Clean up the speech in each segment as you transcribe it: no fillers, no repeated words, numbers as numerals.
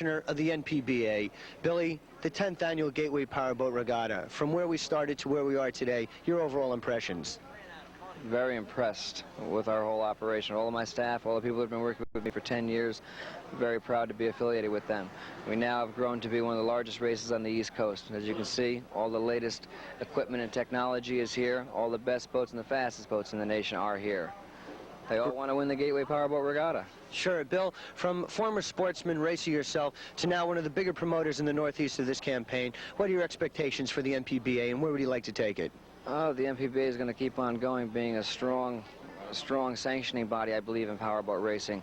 Commissioner of the NPBA. Billy, the 10th Annual Gateway Powerboat Regatta. From where we started to where we are today, your overall impressions? Very impressed with our whole operation. All of my staff, all the people who have been working with me for 10 years, very proud to be affiliated with them. We now have grown to be one of the largest races on the East Coast. As you can see, all the latest equipment and technology is here. All the best boats and the fastest boats in the nation are here. They all want to win the Gateway Powerboat Regatta. Sure. Bill, from former sportsman, racer yourself, to now one of the bigger promoters in the Northeast of this campaign, what are your expectations for the NPBA, and where would you like to take it? Oh, the NPBA is going to keep on going, being a strong sanctioning body, I believe, in powerboat racing.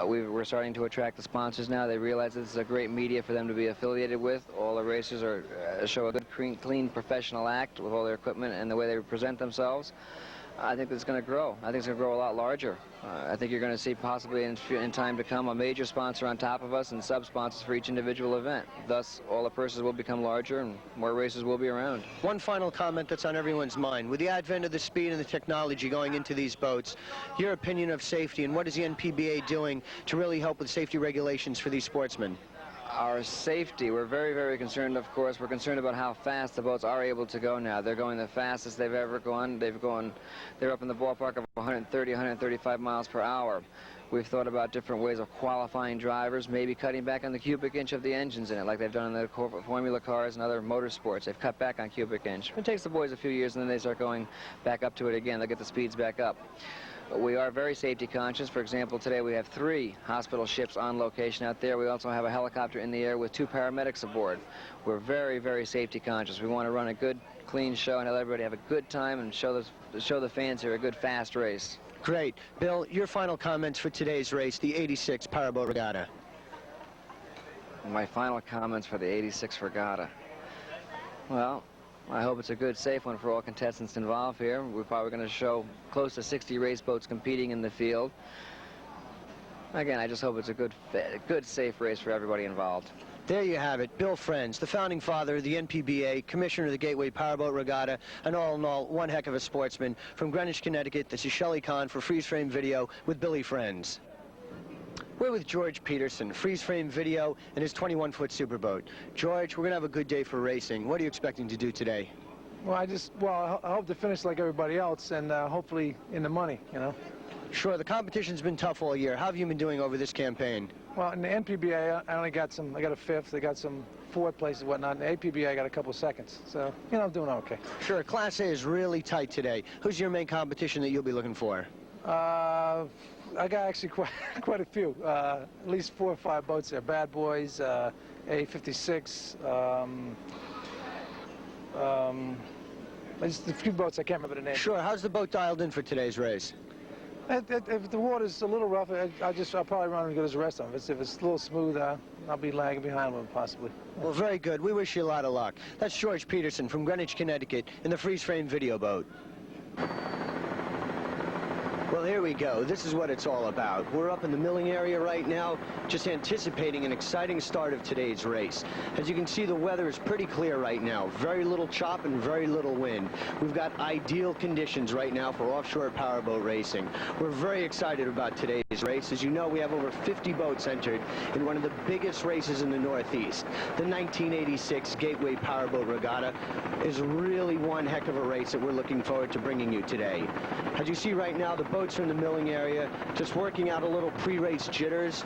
We're starting to attract the sponsors now. They realize this is a great media for them to be affiliated with. All the racers show a good, clean, professional act with all their equipment and the way they present themselves. I think it's going to grow. I think it's going to grow a lot larger. I think you're going to see possibly in time to come a major sponsor on top of us and sub-sponsors for each individual event. Thus, all the purses will become larger and more racers will be around. One final comment that's on everyone's mind. With the advent of the speed and the technology going into these boats, your opinion of safety and what is the NPBA doing to really help with safety regulations for these sportsmen? Our safety, we're very, very concerned, of course. We're concerned about how fast the boats are able to go now. They're going the fastest they've ever gone. They're up in the ballpark of 130, 135 miles per hour. We've thought about different ways of qualifying drivers, maybe cutting back on the cubic inch of the engines in it, like they've done in the Formula cars and other motorsports. They've cut back on cubic inch. It takes the boys a few years, and then they start going back up to it again. They'll get the speeds back up. We are very safety conscious. For example, today we have 3 hospital ships on location out there. We also have a helicopter in the air with 2 paramedics aboard. We're very, very safety conscious. We want to run a good, clean show and let everybody have a good time and show the fans here a good, fast race. Great. Bill, your final comments for today's race, the 86 Powerboat Regatta. My final comments for the 86 Regatta. Well, I hope it's a good, safe one for all contestants involved here. We're probably going to show close to 60 race boats competing in the field. Again, I just hope it's a good, safe race for everybody involved. There you have it. Bill Friends, the founding father of the NPBA, commissioner of the Gateway Powerboat Regatta, and all in all, one heck of a sportsman. From Greenwich, Connecticut, this is Shelley Kahn for Freeze Frame Video with Billy Friends. We're with George Peterson, freeze frame video, and his 21-foot superboat. George, we're going to have a good day for racing. What are you expecting to do today? Well, I hope to finish like everybody else and hopefully in the money, you know. Sure, the competition's been tough all year. How have you been doing over this campaign? Well, in the NPBA, I got a 5th, I got some 4th places and whatnot. In the APBA, I got a couple seconds. So, you know, I'm doing okay. Sure, Class A is really tight today. Who's your main competition that you'll be looking for? I got actually quite a few, at least 4 or 5 boats there. Bad Boys, A56, just a few boats, I can't remember the name. Sure, how's the boat dialed in for today's race? If the water's a little rough, I'll probably run as good as the rest of them. If it's a little smooth, I'll be lagging behind them possibly. Well, very good. We wish you a lot of luck. That's George Peterson from Greenwich, Connecticut, in the freeze frame video boat. Well, here we go. This is what it's all about. We're up in the milling area right now, just anticipating an exciting start of today's race. As you can see, the weather is pretty clear right now. Very little chop and very little wind. We've got ideal conditions right now for offshore powerboat racing. We're very excited about today's race. As you know, we have over 50 boats entered in one of the biggest races in the Northeast. The 1986 Gateway Powerboat Regatta is really one heck of a race that we're looking forward to bringing you today. As you see right now, the boats are in the milling area, just working out a little pre-race jitters.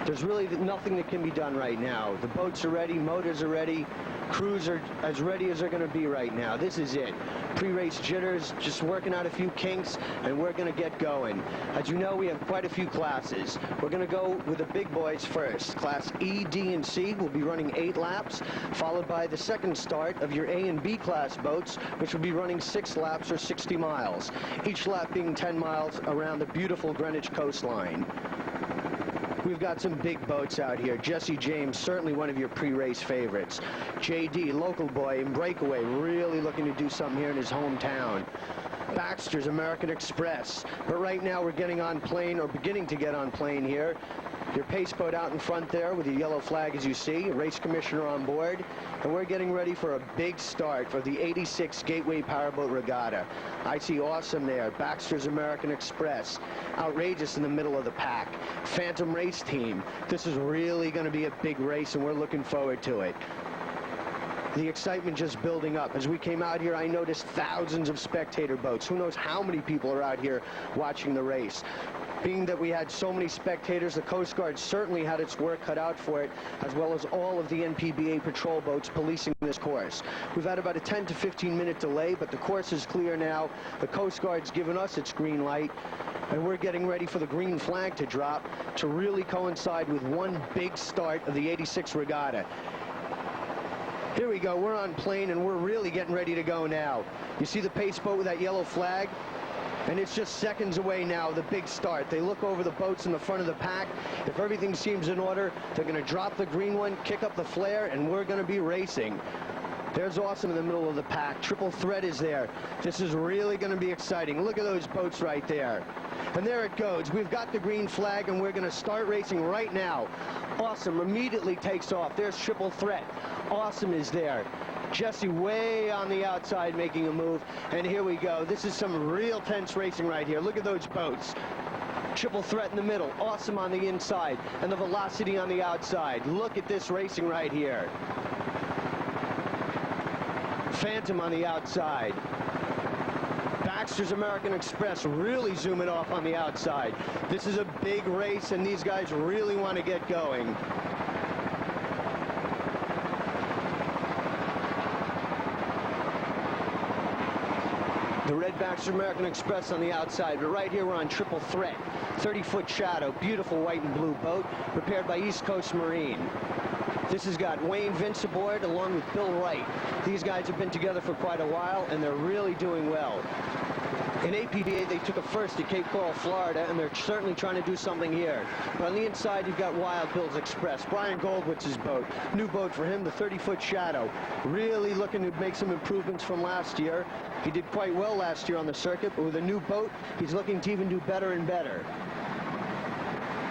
There's really nothing that can be done right now. The boats are ready, motors are ready, crews are as ready as they're going to be right now. This is it. Pre-race jitters, just working out a few kinks, and we're going to get going. As you know, we have quite a few classes. We're going to go with the big boys first. Class E, D, and C will be running 8 laps, followed by the second start of your A and B class boats, which will be running 6 laps or 60 miles, each lap being 10 miles around the beautiful Greenwich coastline. We've got some big boats out here. Jesse James, certainly one of your pre-race favorites. JD, local boy in Breakaway, really looking to do something here in his hometown. Baxter's American Express. But right now we're getting on plane, or beginning to get on plane here. Your pace boat out in front there with your yellow flag as you see, race commissioner on board, and we're getting ready for a big start for the 86 Gateway Powerboat Regatta. I see Awesome there, Baxter's American Express, Outrageous in the middle of the pack, Phantom Race Team. This is really going to be a big race, and we're looking forward to it. The excitement just building up. As we came out here, I noticed thousands of spectator boats. Who knows how many people are out here watching the race. Being that we had so many spectators, the Coast Guard certainly had its work cut out for it, as well as all of the NPBA patrol boats policing this course. We've had about a 10 to 15 minute delay, but the course is clear now. The Coast Guard's given us its green light, and we're getting ready for the green flag to drop to really coincide with one big start of the 86 Regatta. Here we go, we're on plane, and we're really getting ready to go now. You see the pace boat with that yellow flag? And it's just seconds away now, the big start. They look over the boats in the front of the pack. If everything seems in order, they're going to drop the green one, kick up the flare, and we're going to be racing. There's Awesome in the middle of the pack. Triple Threat is there. This is really going to be exciting. Look at those boats right there. And there it goes. We've got the green flag, and we're going to start racing right now. Awesome immediately takes off. There's Triple Threat. Awesome is there. Jesse way on the outside making a move, and here we go. This is some real tense racing right here. Look at those boats. Triple Threat in the middle, Awesome on the inside, and the Velocity on the outside. Look at this racing right here. Phantom on the outside. Baxter's American Express really zooming off on the outside. This is a big race, and these guys really want to get going. The red Baxter American Express on the outside, but right here we're on Triple Threat. 30-foot shadow, beautiful white and blue boat, prepared by East Coast Marine. This has got Wayne Vince aboard along with Bill Wright. These guys have been together for quite a while, and they're really doing well. In APBA, they took a first at Cape Coral, Florida, and they're certainly trying to do something here. But on the inside, you've got Wild Bill's Express, Brian Goldwitz's boat. New boat for him, the 30-foot Shadow. Really looking to make some improvements from last year. He did quite well last year on the circuit, but with a new boat, he's looking to even do better and better.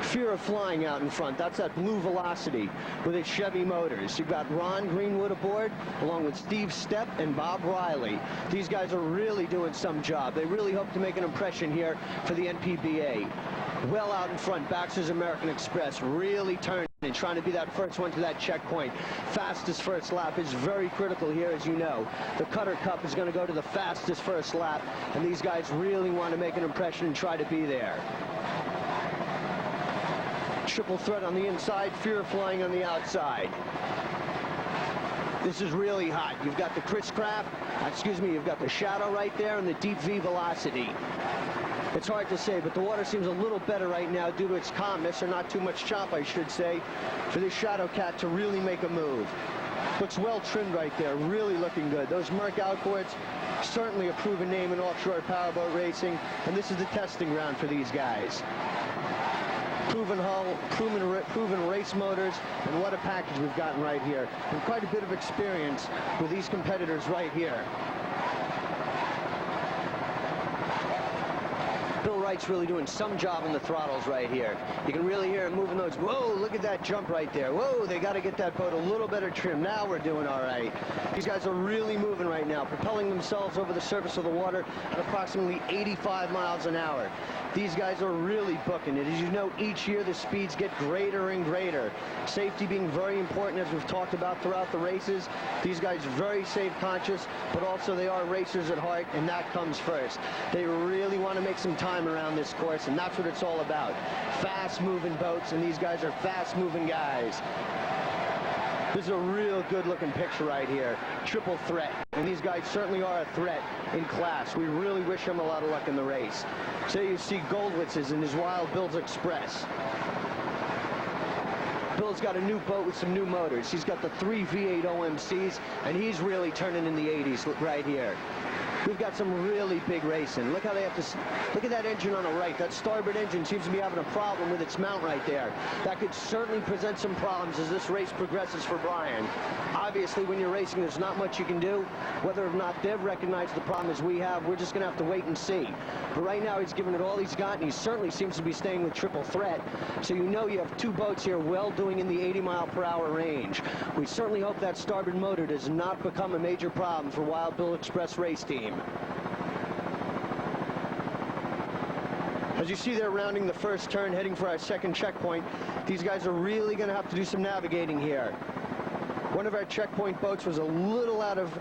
Fear of Flying out in front. That's that blue Velocity with its Chevy motors. You've got Ron Greenwood aboard, along with Steve Stepp and Bob Riley. These guys are really doing some job. They really hope to make an impression here for the NPBA. Well out in front, Baxter's American Express really turning and trying to be that first one to that checkpoint. Fastest first lap is very critical here, as you know. The Cutter Cup is going to go to the fastest first lap, and these guys really want to make an impression and try to be there. Triple Threat on the inside, Fear of Flying on the outside. This is really hot. You've got the you've got the Shadow right there and the Deep V Velocity. It's hard to say, but the water seems a little better right now due to its calmness, or not too much chop, I should say, for this Shadow Cat to really make a move. Looks well trimmed right there, really looking good. Those Merc outboards, certainly a proven name in offshore powerboat racing, and this is the testing ground for these guys. Proven hull, proven race motors, and what a package we've gotten right here. And quite a bit of experience with these competitors right here. Bill Wright's really doing some job on the throttles right here. You can really hear him moving those. Whoa, look at that jump right there. Whoa, they got to get that boat a little better trim. Now we're doing all right. These guys are really moving right now, propelling themselves over the surface of the water at approximately 85 miles an hour. These guys are really booking it. As you know, each year the speeds get greater and greater. Safety being very important, as we've talked about throughout the races. These guys very safe conscious, but also they are racers at heart, and that comes first. They really want to make some time around this course, and that's what it's all about. Fast-moving boats, and these guys are fast-moving guys. This is a real good-looking picture right here. Triple Threat, and these guys certainly are a threat in class. We really wish him a lot of luck in the race. So you see Goldwitz's and his Wild Bill's Express. Bill's got a new boat with some new motors. He's got the 3 V8 OMCs, and he's really turning in the 80s right here. We've got some really big racing. Look how they have to, look at that engine on the right. That starboard engine seems to be having a problem with its mount right there. That could certainly present some problems as this race progresses for Brian. Obviously, when you're racing, there's not much you can do. Whether or not they've recognized the problem as we have, we're just going to have to wait and see. But right now, he's given it all he's got, and he certainly seems to be staying with triple threat. So you know you have two boats here well doing in the 80-mile-per-hour range. We certainly hope that starboard motor does not become a major problem for Wild Bill Express race team. As you see, they're rounding the first turn, heading for our second checkpoint. These guys are really going to have to do some navigating here. One of our checkpoint boats was a little out of,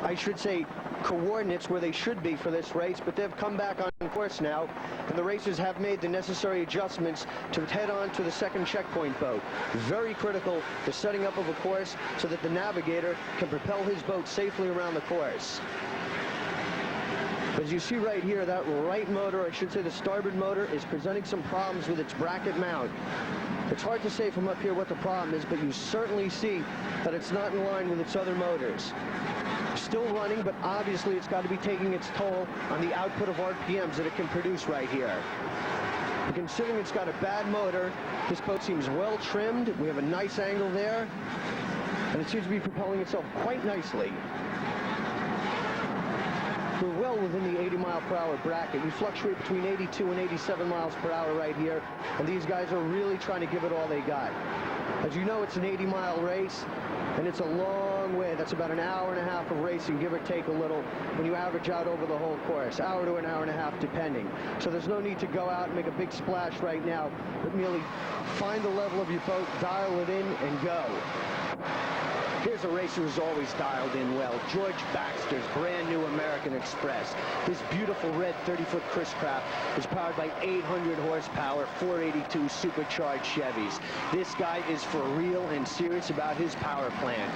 I should say, coordinates where they should be for this race, but they've come back on course now, and the racers have made the necessary adjustments to head on to the second checkpoint boat. Very critical, the setting up of a course so that the navigator can propel his boat safely around the course. As you see right here, that right motor, I should say the starboard motor, is presenting some problems with its bracket mount. It's hard to say from up here what the problem is, but you certainly see that it's not in line with its other motors. Still running, but obviously it's got to be taking its toll on the output of RPMs that it can produce right here. And considering it's got a bad motor, this boat seems well trimmed. We have a nice angle there, and it seems to be propelling itself quite nicely. We're well within the 80-mile-per-hour bracket. We fluctuate between 82 and 87 miles per hour right here, and these guys are really trying to give it all they got. As you know, it's an 80-mile race, and it's a long way. That's about an hour and a half of racing, give or take a little, when you average out over the whole course. Hour to an hour and a half, depending. So there's no need to go out and make a big splash right now, but merely find the level of your boat, dial it in, and go. Here's a racer who's always dialed in well. George Baxter's brand new American Express. This beautiful red 30-foot Chris Craft is powered by 800 horsepower, 482 supercharged Chevys. This guy is for real and serious about his power plant.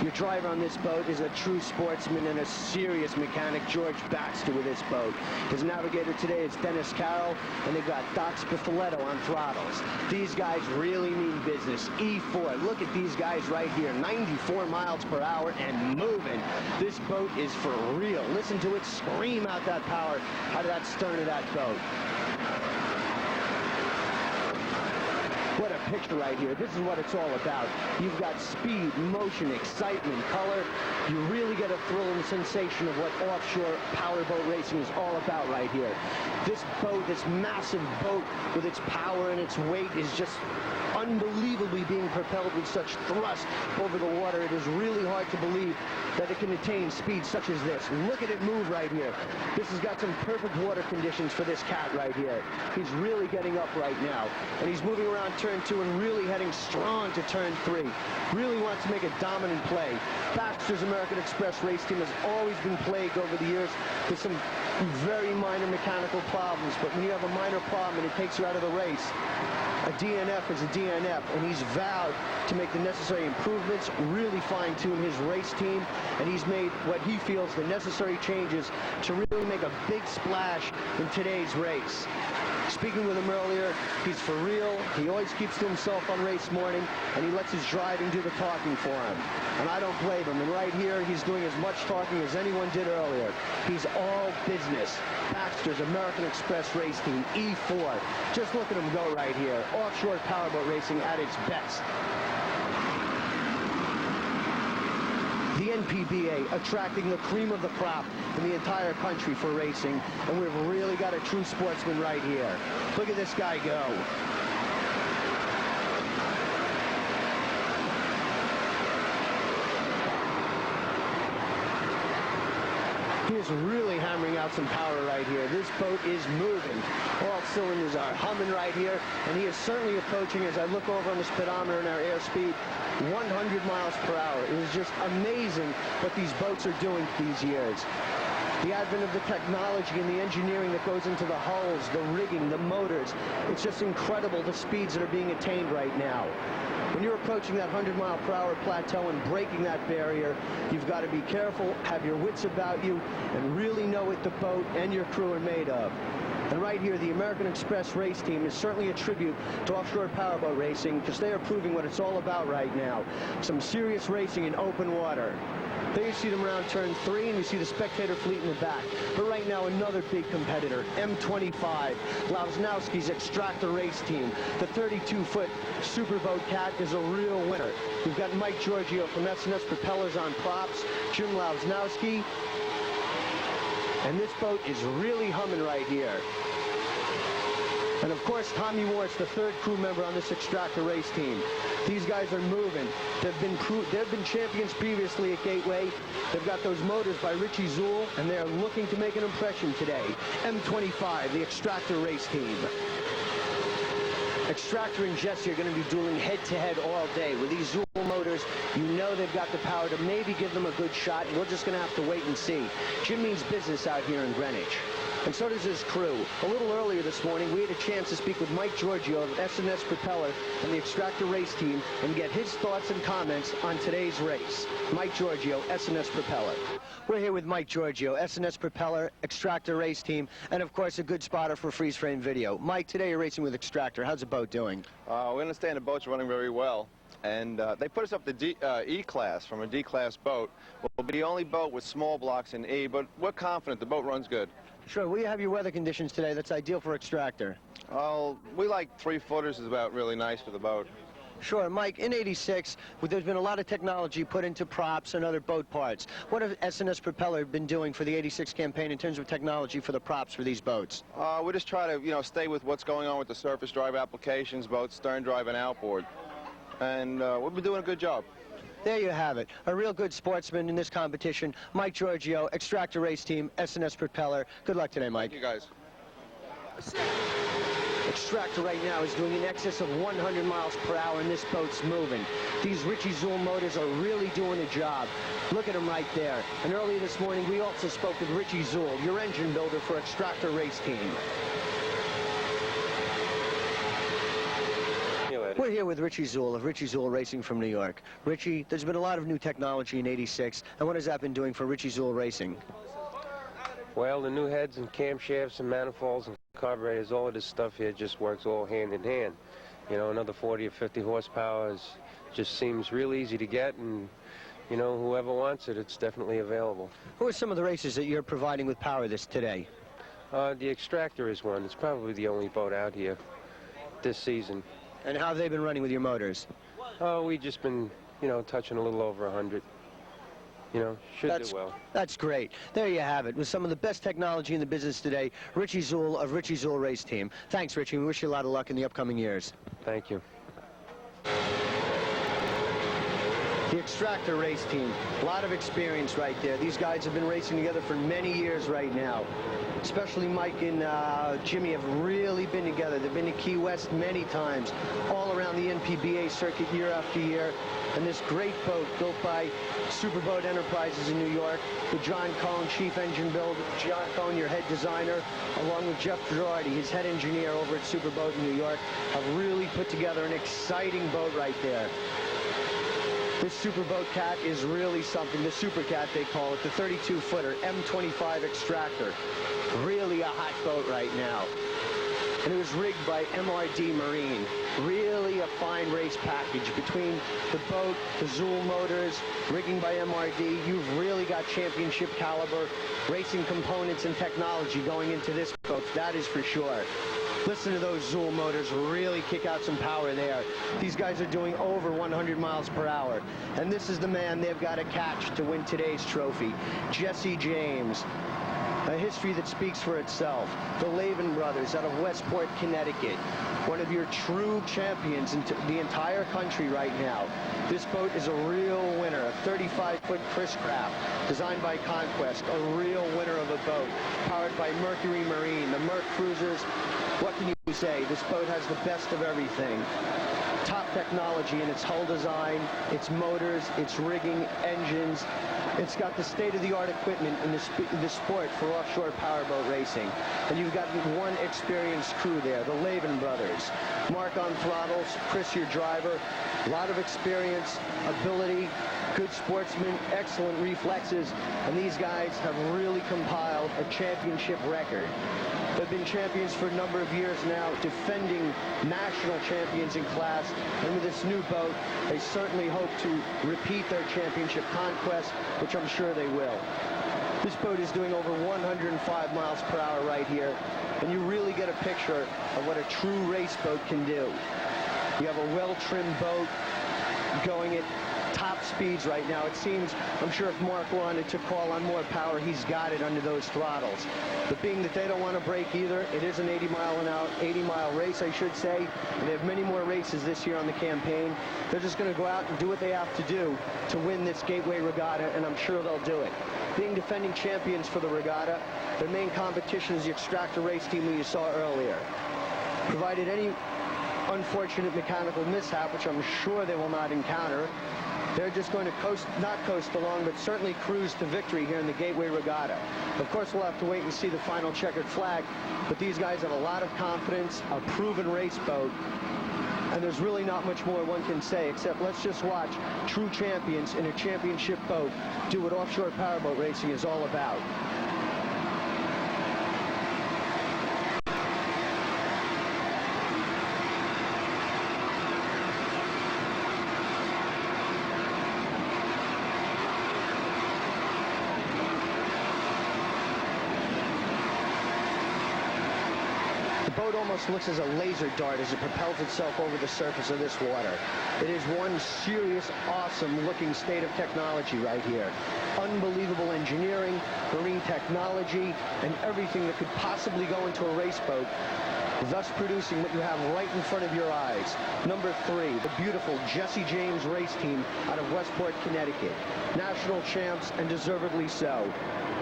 Your driver on this boat is a true sportsman and a serious mechanic, George Baxter, with this boat. His navigator today is Dennis Carroll, and they've got Doc Spifoletto on throttles. These guys really mean business. E4, look at these guys right here, 94 miles per hour and moving. This boat is for real. Listen to it scream out that power out of that stern of that boat. What a picture right here. This is what it's all about. You've got speed, motion, excitement, color. You really get a thrill and sensation of what offshore powerboat racing is all about right here. This boat, this massive boat with its power and its weight is just unbelievably being propelled with such thrust over the water. It is really hard to believe that it can attain speed such as this. Look at it move right here. This has got some perfect water conditions for this cat right here. He's really getting up right now, and he's moving around turn 2 and really heading strong to turn 3. Really wants to make a dominant play. Baxter's American Express race team has always been plagued over the years with some very minor mechanical problems, but when you have a minor problem and it takes you out of the race, a DNF is a DNF, and he's vowed to make the necessary improvements, really fine-tune his race team, and he's made what he feels the necessary changes to really make a big splash in today's race. Speaking with him earlier, he's for real. He always keeps to himself on race morning, and he lets his driving do the talking for him. And I don't blame him. And right here, he's doing as much talking as anyone did earlier. He's all business. Baxter's American Express race team, E4. Just look at him go right here. Offshore powerboat racing at its best. The NPBA attracting the cream of the crop in the entire country for racing, and we've really got a true sportsman right here. Look at this guy go. He is really hammering out some power right here. This boat is moving. All cylinders are humming right here, and he is certainly approaching, as I look over on the speedometer and our airspeed, 100 miles per hour. It is just amazing what these boats are doing these years. The advent of the technology and the engineering that goes into the hulls, the rigging, the motors, it's just incredible the speeds that are being attained right now. When you're approaching that 100-mile-per-hour plateau and breaking that barrier, you've got to be careful, have your wits about you, and really know what the boat and your crew are made of. And right here, the American Express race team is certainly a tribute to offshore powerboat racing, because they are proving what it's all about right now. Some serious racing in open water. There you see them around turn 3, and you see the spectator fleet in the back. But right now, another big competitor, M25, Lavznowski's Extractor race team. The 32-foot Superboat Cat is a real winner. We've got Mike Giorgio from S&S Propellers on props, Jim Lavznowski, and this boat is really humming right here. And of course, Tommy Morse, the third crew member on this Extractor race team. These guys are moving. They've been champions previously at Gateway. They've got those motors by Richie Zool, and they're looking to make an impression today. M25, the Extractor race team. Extractor and Jesse are going to be dueling head-to-head all day. With these Zool motors, you know they've got the power to maybe give them a good shot. We're just going to have to wait and see. Jim means business out here in Greenwich. And so does his crew. A little earlier this morning, we had a chance to speak with Mike Giorgio of S&S Propeller and the Extractor race team and get his thoughts and comments on today's race. Mike Giorgio, S&S Propeller. We're here with Mike Giorgio, S&S Propeller, Extractor race team, and of course a good spotter for freeze frame video. Mike, today you're racing with Extractor. How's the boat doing? We understand the boat's running very well. And they put us up to E-class from a D-class boat. We'll be the only boat with small blocks in E, but we're confident the boat runs good. Sure. We have your weather conditions today. That's ideal for Extractor. We like 3-footers is about really nice for the boat. Sure. Mike, in '86, there's been a lot of technology put into props and other boat parts. What have S&S Propeller been doing for the '86 campaign in terms of technology for the props for these boats? We just try to, stay with what's going on with the surface drive applications, both stern drive and outboard. And we've been doing a good job. There you have it. A real good sportsman in this competition. Mike Giorgio, Extractor race team, S&S Propeller. Good luck today, Mike. Thank you, guys. Extractor right now is doing in excess of 100 miles per hour, and this boat's moving. These Richie Zool motors are really doing a job. Look at them right there. And earlier this morning, we also spoke with Richie Zool, your engine builder for Extractor race team. We're here with Richie Zool of Richie Zool Racing from New York. Richie, there's been a lot of new technology in '86, and what has that been doing for Richie Zool Racing? Well, the new heads and camshafts and manifolds and carburetors, all of this stuff here just works all hand in hand. Another 40 or 50 horsepower just seems real easy to get, and, whoever wants it, it's definitely available. Who are some of the races that you're providing with power today? The Extractor is one. It's probably the only boat out here this season. And how have they been running with your motors? We've just been, touching a little over 100. Should do well. That's great. There you have it. With some of the best technology in the business today, Richie Zool of Richie Zool Race Team. Thanks, Richie. We wish you a lot of luck in the upcoming years. Thank you. The Extractor race team, a lot of experience right there. These guys have been racing together for many years right now. Especially Mike and Jimmy have really been together. They've been to Key West many times, all around the NPBA circuit year after year. And this great boat built by Superboat Enterprises in New York with John Cohn, chief engine build, John Cohn, your head designer, along with Jeff Girardi, his head engineer over at Superboat in New York, have really put together an exciting boat right there. This Superboat Cat is really something. The Super Cat, they call it, the 32-footer M25 Extractor. Really a hot boat right now. And it was rigged by MRD Marine. Really a fine race package between the boat, the Zool motors, rigging by MRD. You've really got championship caliber racing components and technology going into this boat. That is for sure. Listen to those Zool motors really kick out some power there. These guys are doing over 100 miles per hour. And this is the man they've got to catch to win today's trophy. Jesse James. A history that speaks for itself. The Lavin brothers out of Westport, Connecticut. One of your true champions in the entire country right now. This boat is a real winner. A 35-foot Chris Craft, designed by Conquest. A real winner of a boat. Powered by Mercury Marine. The Merc Cruisers. What can you say? This boat has the best of everything. Top technology in its hull design, its motors, its rigging, engines. It's got the state-of-the-art equipment in the sport for offshore powerboat racing. And you've got one experienced crew there, the Lavin brothers. Mark on throttles, Chris your driver. A lot of experience, ability, good sportsmen, excellent reflexes. And these guys have really compiled a championship record. They've been champions for a number of years now, defending national champions in class And with this new boat, they certainly hope to repeat their championship conquest, which I'm sure they will. This boat is doing over 105 miles per hour right here, and you really get a picture of what a true race boat can do. You have a well-trimmed boat going at top speeds right now. It seems, I'm sure if Mark wanted to call on more power, he's got it under those throttles. But being that they don't want to break either, it is an 80-mile race, I should say, and they have many more races this year on the campaign. They're just going to go out and do what they have to do to win this Gateway Regatta, and I'm sure they'll do it. Being defending champions for the regatta, their main competition is the Extractor race team who you saw earlier. Provided any unfortunate mechanical mishap, which I'm sure they will not encounter, they're just going to not coast along, but certainly cruise to victory here in the Gateway Regatta. Of course, we'll have to wait and see the final checkered flag, but these guys have a lot of confidence, a proven race boat, and there's really not much more one can say, except let's just watch true champions in a championship boat do what offshore powerboat racing is all about. The boat almost looks as a laser dart as it propels itself over the surface of this water. It is one serious, awesome-looking state of technology right here. Unbelievable engineering, marine technology, and everything that could possibly go into a race boat, thus producing what you have right in front of your eyes. Number 3, the beautiful Jesse James race team out of Westport, Connecticut. National champs, and deservedly so.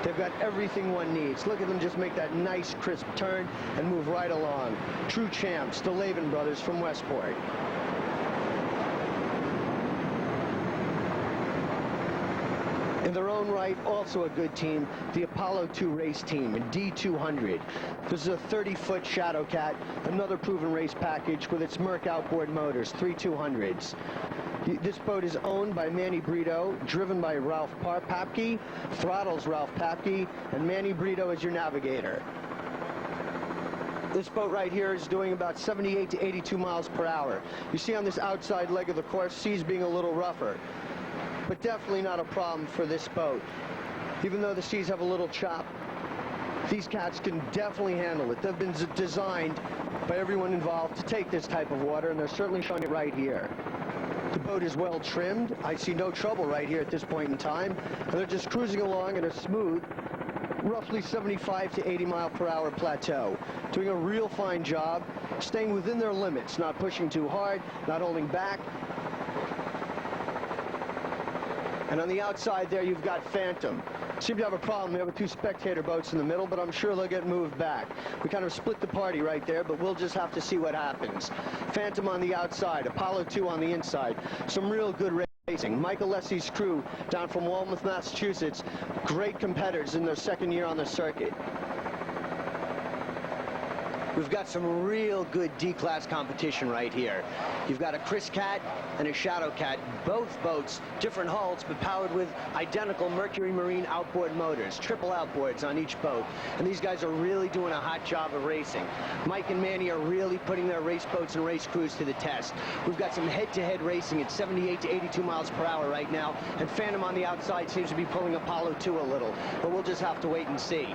They've got everything one needs. Look at them just make that nice, crisp turn and move right along. True champs, the Lavin brothers from Westport. In their own right, also a good team, the Apollo 2 race team, D200. This is a 30-foot Shadow Cat, another proven race package with its Merc outboard motors, 3200s. This boat is owned by Manny Brito, driven by Ralph Papke, throttles Ralph Papke, and Manny Brito is your navigator. This boat right here is doing about 78 to 82 miles per hour. You see on this outside leg of the course, seas being a little rougher, but definitely not a problem for this boat. Even though the seas have a little chop, these cats can definitely handle it. They've been designed by everyone involved to take this type of water, and they're certainly showing it right here. The boat is well trimmed. I see no trouble right here at this point in time. And they're just cruising along at a smooth, roughly 75 to 80 mile per hour plateau. Doing a real fine job, staying within their limits, not pushing too hard, not holding back. And on the outside there, you've got Phantom. Seem to have a problem there with 2 spectator boats in the middle, but I'm sure they'll get moved back. We kind of split the party right there, but we'll just have to see what happens. Phantom on the outside, Apollo 2 on the inside. Some real good racing. Michael Lessie's crew down from Waltham, Massachusetts. Great competitors in their second year on the circuit. We've got some real good D-class competition right here. You've got a Chris Cat and a Shadow Cat, both boats, different hulls, but powered with identical Mercury Marine outboard motors, triple outboards on each boat. And these guys are really doing a hot job of racing. Mike and Manny are really putting their race boats and race crews to the test. We've got some head-to-head racing at 78 to 82 miles per hour right now, and Phantom on the outside seems to be pulling Apollo 2 a little, but we'll just have to wait and see.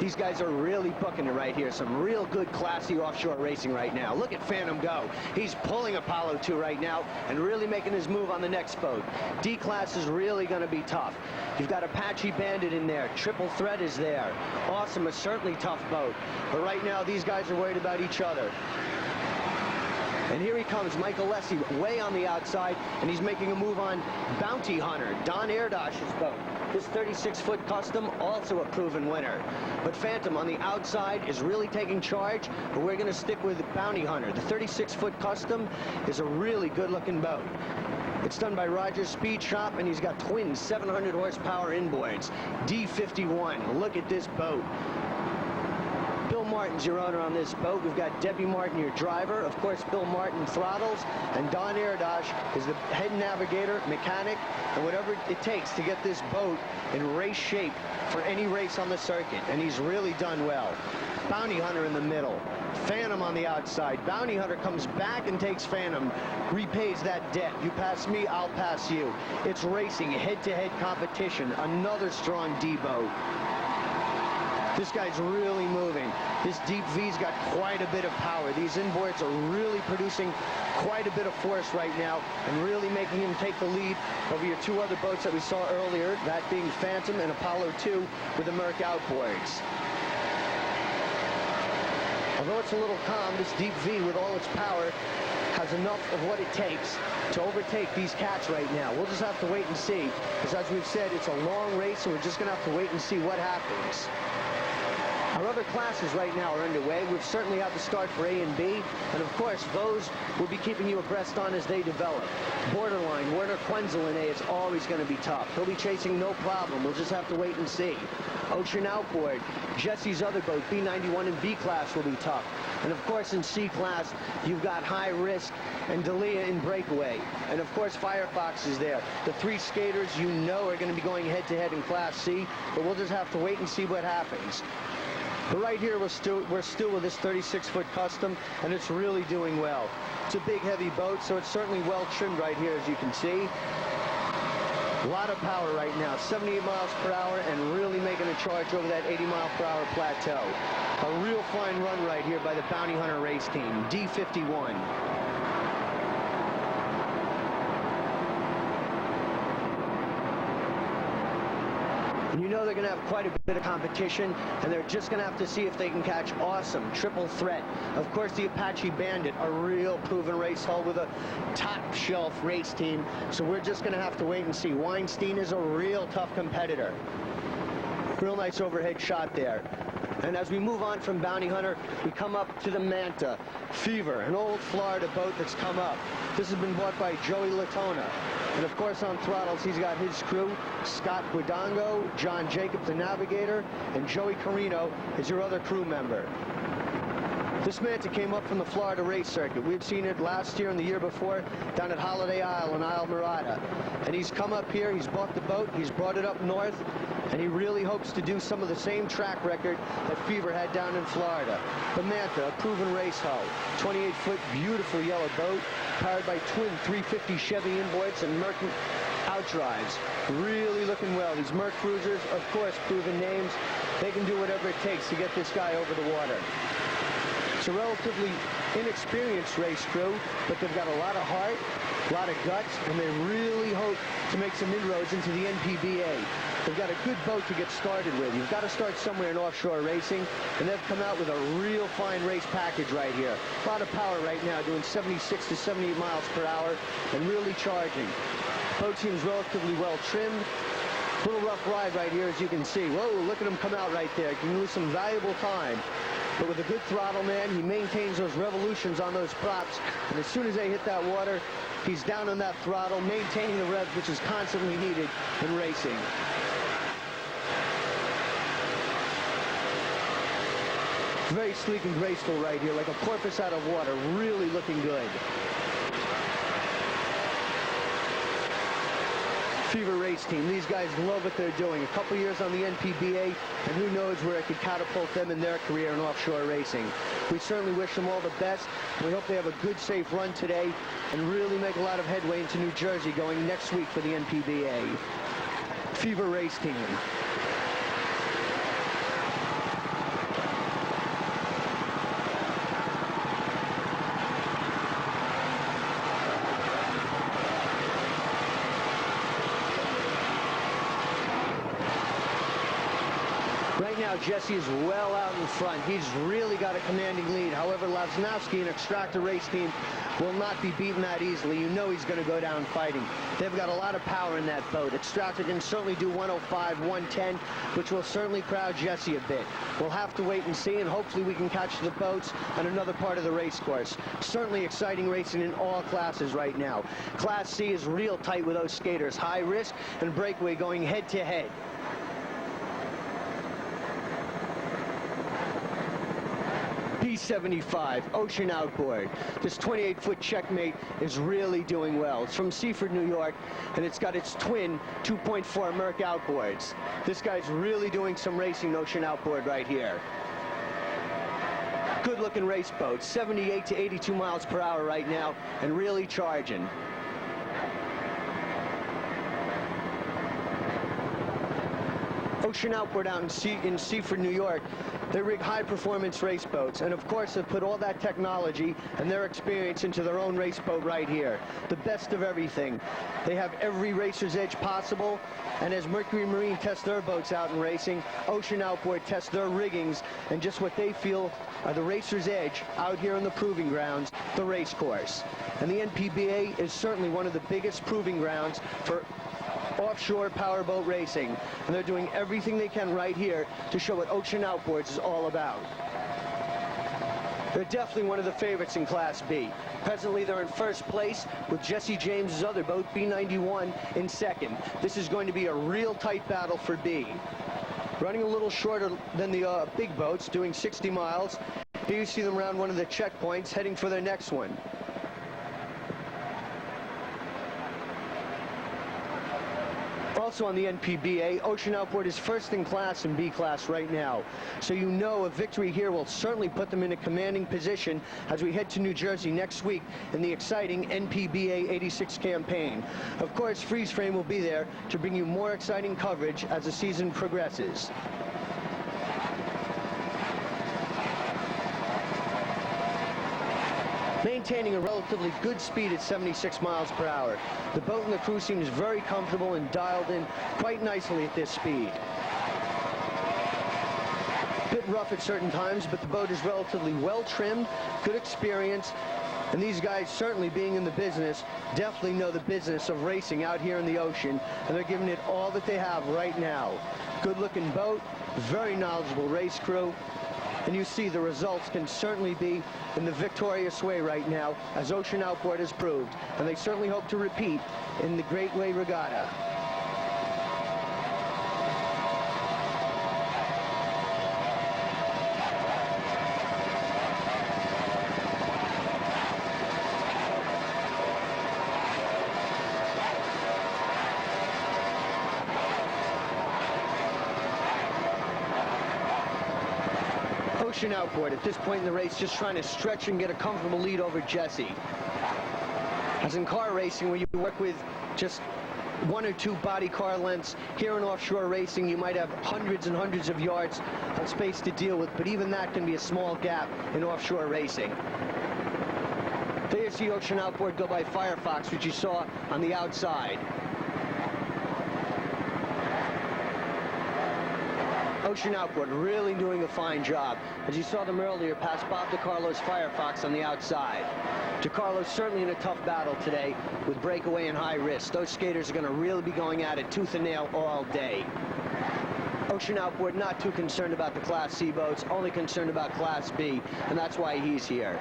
These guys are really booking it right here. Some real good, classy offshore racing right now. Look at Phantom go. He's pulling Apollo 2 right now and really making his move on the next boat. D-class is really going to be tough. You've got Apache Bandit in there. Triple Threat is there. Awesome, a certainly tough boat. But right now, these guys are worried about each other. And here he comes, Michael Lessie, way on the outside, and he's making a move on Bounty Hunter, Don Erdash's boat. This 36-foot custom, also a proven winner. But Phantom on the outside is really taking charge, but we're going to stick with Bounty Hunter. The 36-foot custom is a really good-looking boat. It's done by Rogers Speed Shop, and he's got twin 700 horsepower inboards. D51, look at this boat. Bill Martin's your owner on this boat. We've got Debbie Martin, your driver. Of course, Bill Martin throttles, and Don Erdash is the head navigator, mechanic, and whatever it takes to get this boat in race shape for any race on the circuit, and he's really done well. Bounty Hunter in the middle. Phantom on the outside. Bounty Hunter comes back and takes Phantom. Repays that debt. You pass me, I'll pass you. It's racing, head-to-head competition. Another strong D-boat. This guy's really moving. This deep V's got quite a bit of power. These inboards are really producing quite a bit of force right now and really making him take the lead over your two other boats that we saw earlier, that being Phantom and Apollo 2 with the Merc outboards. Although it's a little calm, this deep V with all its power has enough of what it takes to overtake these cats right now. We'll just have to wait and see, because as we've said, it's a long race, so we're just going to have to wait and see what happens. Our other classes right now are underway. We've certainly had the start for A and B, and of course, those we'll be keeping you abreast on as they develop. Borderline, Werner Quenzel in A is always going to be tough. He'll be chasing no problem. We'll just have to wait and see. Ocean Outboard, Jesse's other boat, B91 and B class will be tough. And of course, in C class, you've got High Risk and Deia in Breakaway. And of course, Firefox is there. The three skaters you know are going to be going head-to-head in Class C, but we'll just have to wait and see what happens. But right here, we're still with this 36-foot Custom, and it's really doing well. It's a big, heavy boat, so it's certainly well trimmed right here, as you can see. A lot of power right now, 78 miles per hour, and really making a charge over that 80-mile-per-hour plateau. A real fine run right here by the Bounty Hunter race team, D51. And you know they're going to have quite a bit of competition, and they're just going to have to see if they can catch Awesome, Triple Threat. Of course, the Apache Bandit, a real proven race hull with a top-shelf race team, so we're just going to have to wait and see. Weinstein is a real tough competitor. Real nice overhead shot there. And as we move on from Bounty Hunter, we come up to the Manta Fever, an old Florida boat that's come up. This has been bought by Joey Latona. And of course, on throttles, he's got his crew, Scott Guidongo, John Jacob, the navigator, and Joey Carino is your other crew member. This Manta came up from the Florida race circuit. We've seen it last year and the year before down at Holiday Isle in Isle Mirada. And he's come up here, he's bought the boat, he's brought it up north, and he really hopes to do some of the same track record that Fever had down in Florida. The Manta, a proven race hull, 28-foot beautiful yellow boat, powered by twin 350 Chevy inboards and Merc outdrives. Really looking well. These Merc cruisers, of course, proven names. They can do whatever it takes to get this guy over the water. It's a relatively inexperienced race crew, but they've got a lot of heart, a lot of guts, and they really hope to make some inroads into the NPBA. They've got a good boat to get started with. You've got to start somewhere in offshore racing, and they've come out with a real fine race package right here. A lot of power right now, doing 76 to 78 miles per hour, and really charging. Boat seems relatively well trimmed. A little rough ride right here, as you can see. Whoa, look at him come out right there. Can lose some valuable time. But with a good throttle man, he maintains those revolutions on those props, and as soon as they hit that water, he's down on that throttle, maintaining the revs, which is constantly needed in racing. Very sleek and graceful right here, like a porpoise out of water, really looking good. Fever race team. These guys love what they're doing. A couple years on the NPBA, and who knows where it could catapult them in their career in offshore racing. We certainly wish them all the best. We hope they have a good, safe run today and really make a lot of headway into New Jersey going next week for the NPBA. Fever race team. Right now, Jesse is well out in front. He's really got a commanding lead. However, Lasnowski and Extractor race team will not be beaten that easily. You know he's going to go down fighting. They've got a lot of power in that boat. Extractor can certainly do 105, 110, which will certainly crowd Jesse a bit. We'll have to wait and see, and hopefully we can catch the boats on another part of the race course. Certainly exciting racing in all classes right now. Class C is real tight with those skaters. High Risk and Breakaway going head-to-head. B75, Ocean Outboard. This 28-foot Checkmate is really doing well. It's from Seaford, New York, and it's got its twin 2.4 Merc outboards. This guy's really doing some racing, Ocean Outboard right here. Good-looking race boat, 78 to 82 miles per hour right now, and really charging. Ocean Outboard out in Seaford, New York, they rig high-performance race boats, and of course have put all that technology and their experience into their own race boat right here. The best of everything. They have every racer's edge possible, and as Mercury Marine tests their boats out in racing, Ocean Outboard tests their riggings and just what they feel are the racer's edge out here on the proving grounds, the race course. And the NPBA is certainly one of the biggest proving grounds for offshore powerboat racing, and they're doing everything they can right here to show what Ocean Outboards is all about. They're definitely one of the favorites in Class B. Presently, they're in first place with Jesse James's other boat, B91, in second. This is going to be a real tight battle for B. Running a little shorter than the big boats, doing 60 miles. Here you see them around one of the checkpoints, heading for their next one. Also on the NPBA, Ocean Outboard is first in class in B class right now. So you know a victory here will certainly put them in a commanding position as we head to New Jersey next week in the exciting NPBA 86 campaign. Of course, Freeze Frame will be there to bring you more exciting coverage as the season progresses. Maintaining a relatively good speed at 76 miles per hour. The boat and the crew seems very comfortable and dialed in quite nicely at this speed. Bit rough at certain times, but the boat is relatively well trimmed, good experience, and these guys, certainly being in the business, definitely know the business of racing out here in the ocean, and they're giving it all that they have right now. Good looking boat, very knowledgeable race crew, and you see the results can certainly be in the victorious way right now, as Ocean Outboard has proved, and they certainly hope to repeat in the Breakaway Regatta. Ocean Outboard at this point in the race just trying to stretch and get a comfortable lead over Jesse. As in car racing, where you work with just one or two body car lengths, here in offshore racing you might have hundreds and hundreds of yards of space to deal with, but even that can be a small gap in offshore racing. There you see Ocean Outboard go by Firefox, which you saw on the outside. Ocean Outboard really doing a fine job. As you saw them earlier, past Bob DiCarlo's Firefox on the outside. DiCarlo's certainly in a tough battle today with Breakaway and High Risk. Those skaters are going to really be going at it tooth and nail all day. Ocean Outboard not too concerned about the Class C boats, only concerned about Class B, and that's why he's here.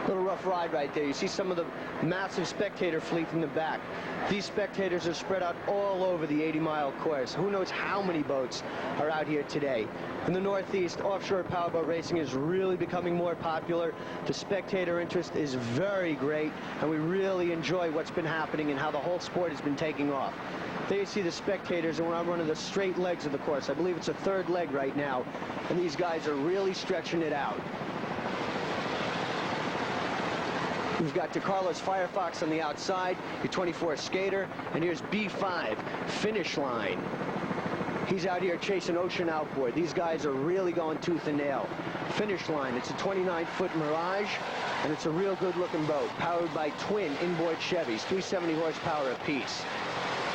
Little rough ride right there. You see some of the massive spectator fleet in the back. These spectators are spread out all over the 80-mile course. Who knows how many boats are out here today. In the Northeast, offshore powerboat racing is really becoming more popular. The spectator interest is very great, and we really enjoy what's been happening and how the whole sport has been taking off. There you see the spectators, and we're on one of the straight legs of the course. I believe it's a third leg right now, and these guys are really stretching it out. We've got DiCarlo's Firefox on the outside, your 24 skater, and here's B5, Finish Line. He's out here chasing Ocean Outboard. These guys are really going tooth and nail. Finish Line, it's a 29-foot Mirage, and it's a real good-looking boat, powered by twin inboard Chevys, 370 horsepower apiece.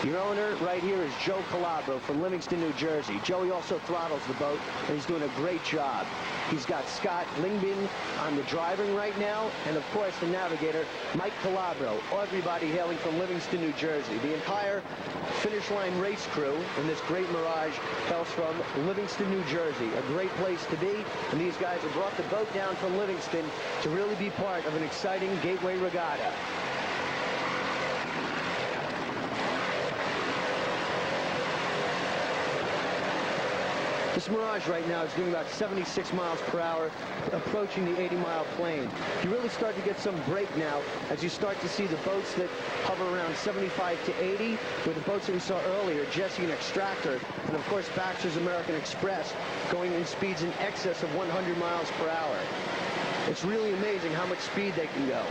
Your owner right here is Joe Calabro from Livingston, New Jersey. Joey also throttles the boat, and he's doing a great job. He's got Scott Lingbin on the driving right now, and of course the navigator, Mike Calabro. Everybody hailing from Livingston, New Jersey. The entire Finish Line race crew in this great Mirage hails from Livingston, New Jersey. A great place to be, and these guys have brought the boat down from Livingston to really be part of an exciting Gateway Regatta. This Mirage right now is doing about 76 miles per hour, approaching the 80-mile plane. You really start to get some break now as you start to see the boats that hover around 75 to 80, with the boats that we saw earlier, Jesse and Extractor, and of course Baxter's American Express, going in speeds in excess of 100 miles per hour. It's really amazing how much speed they can go.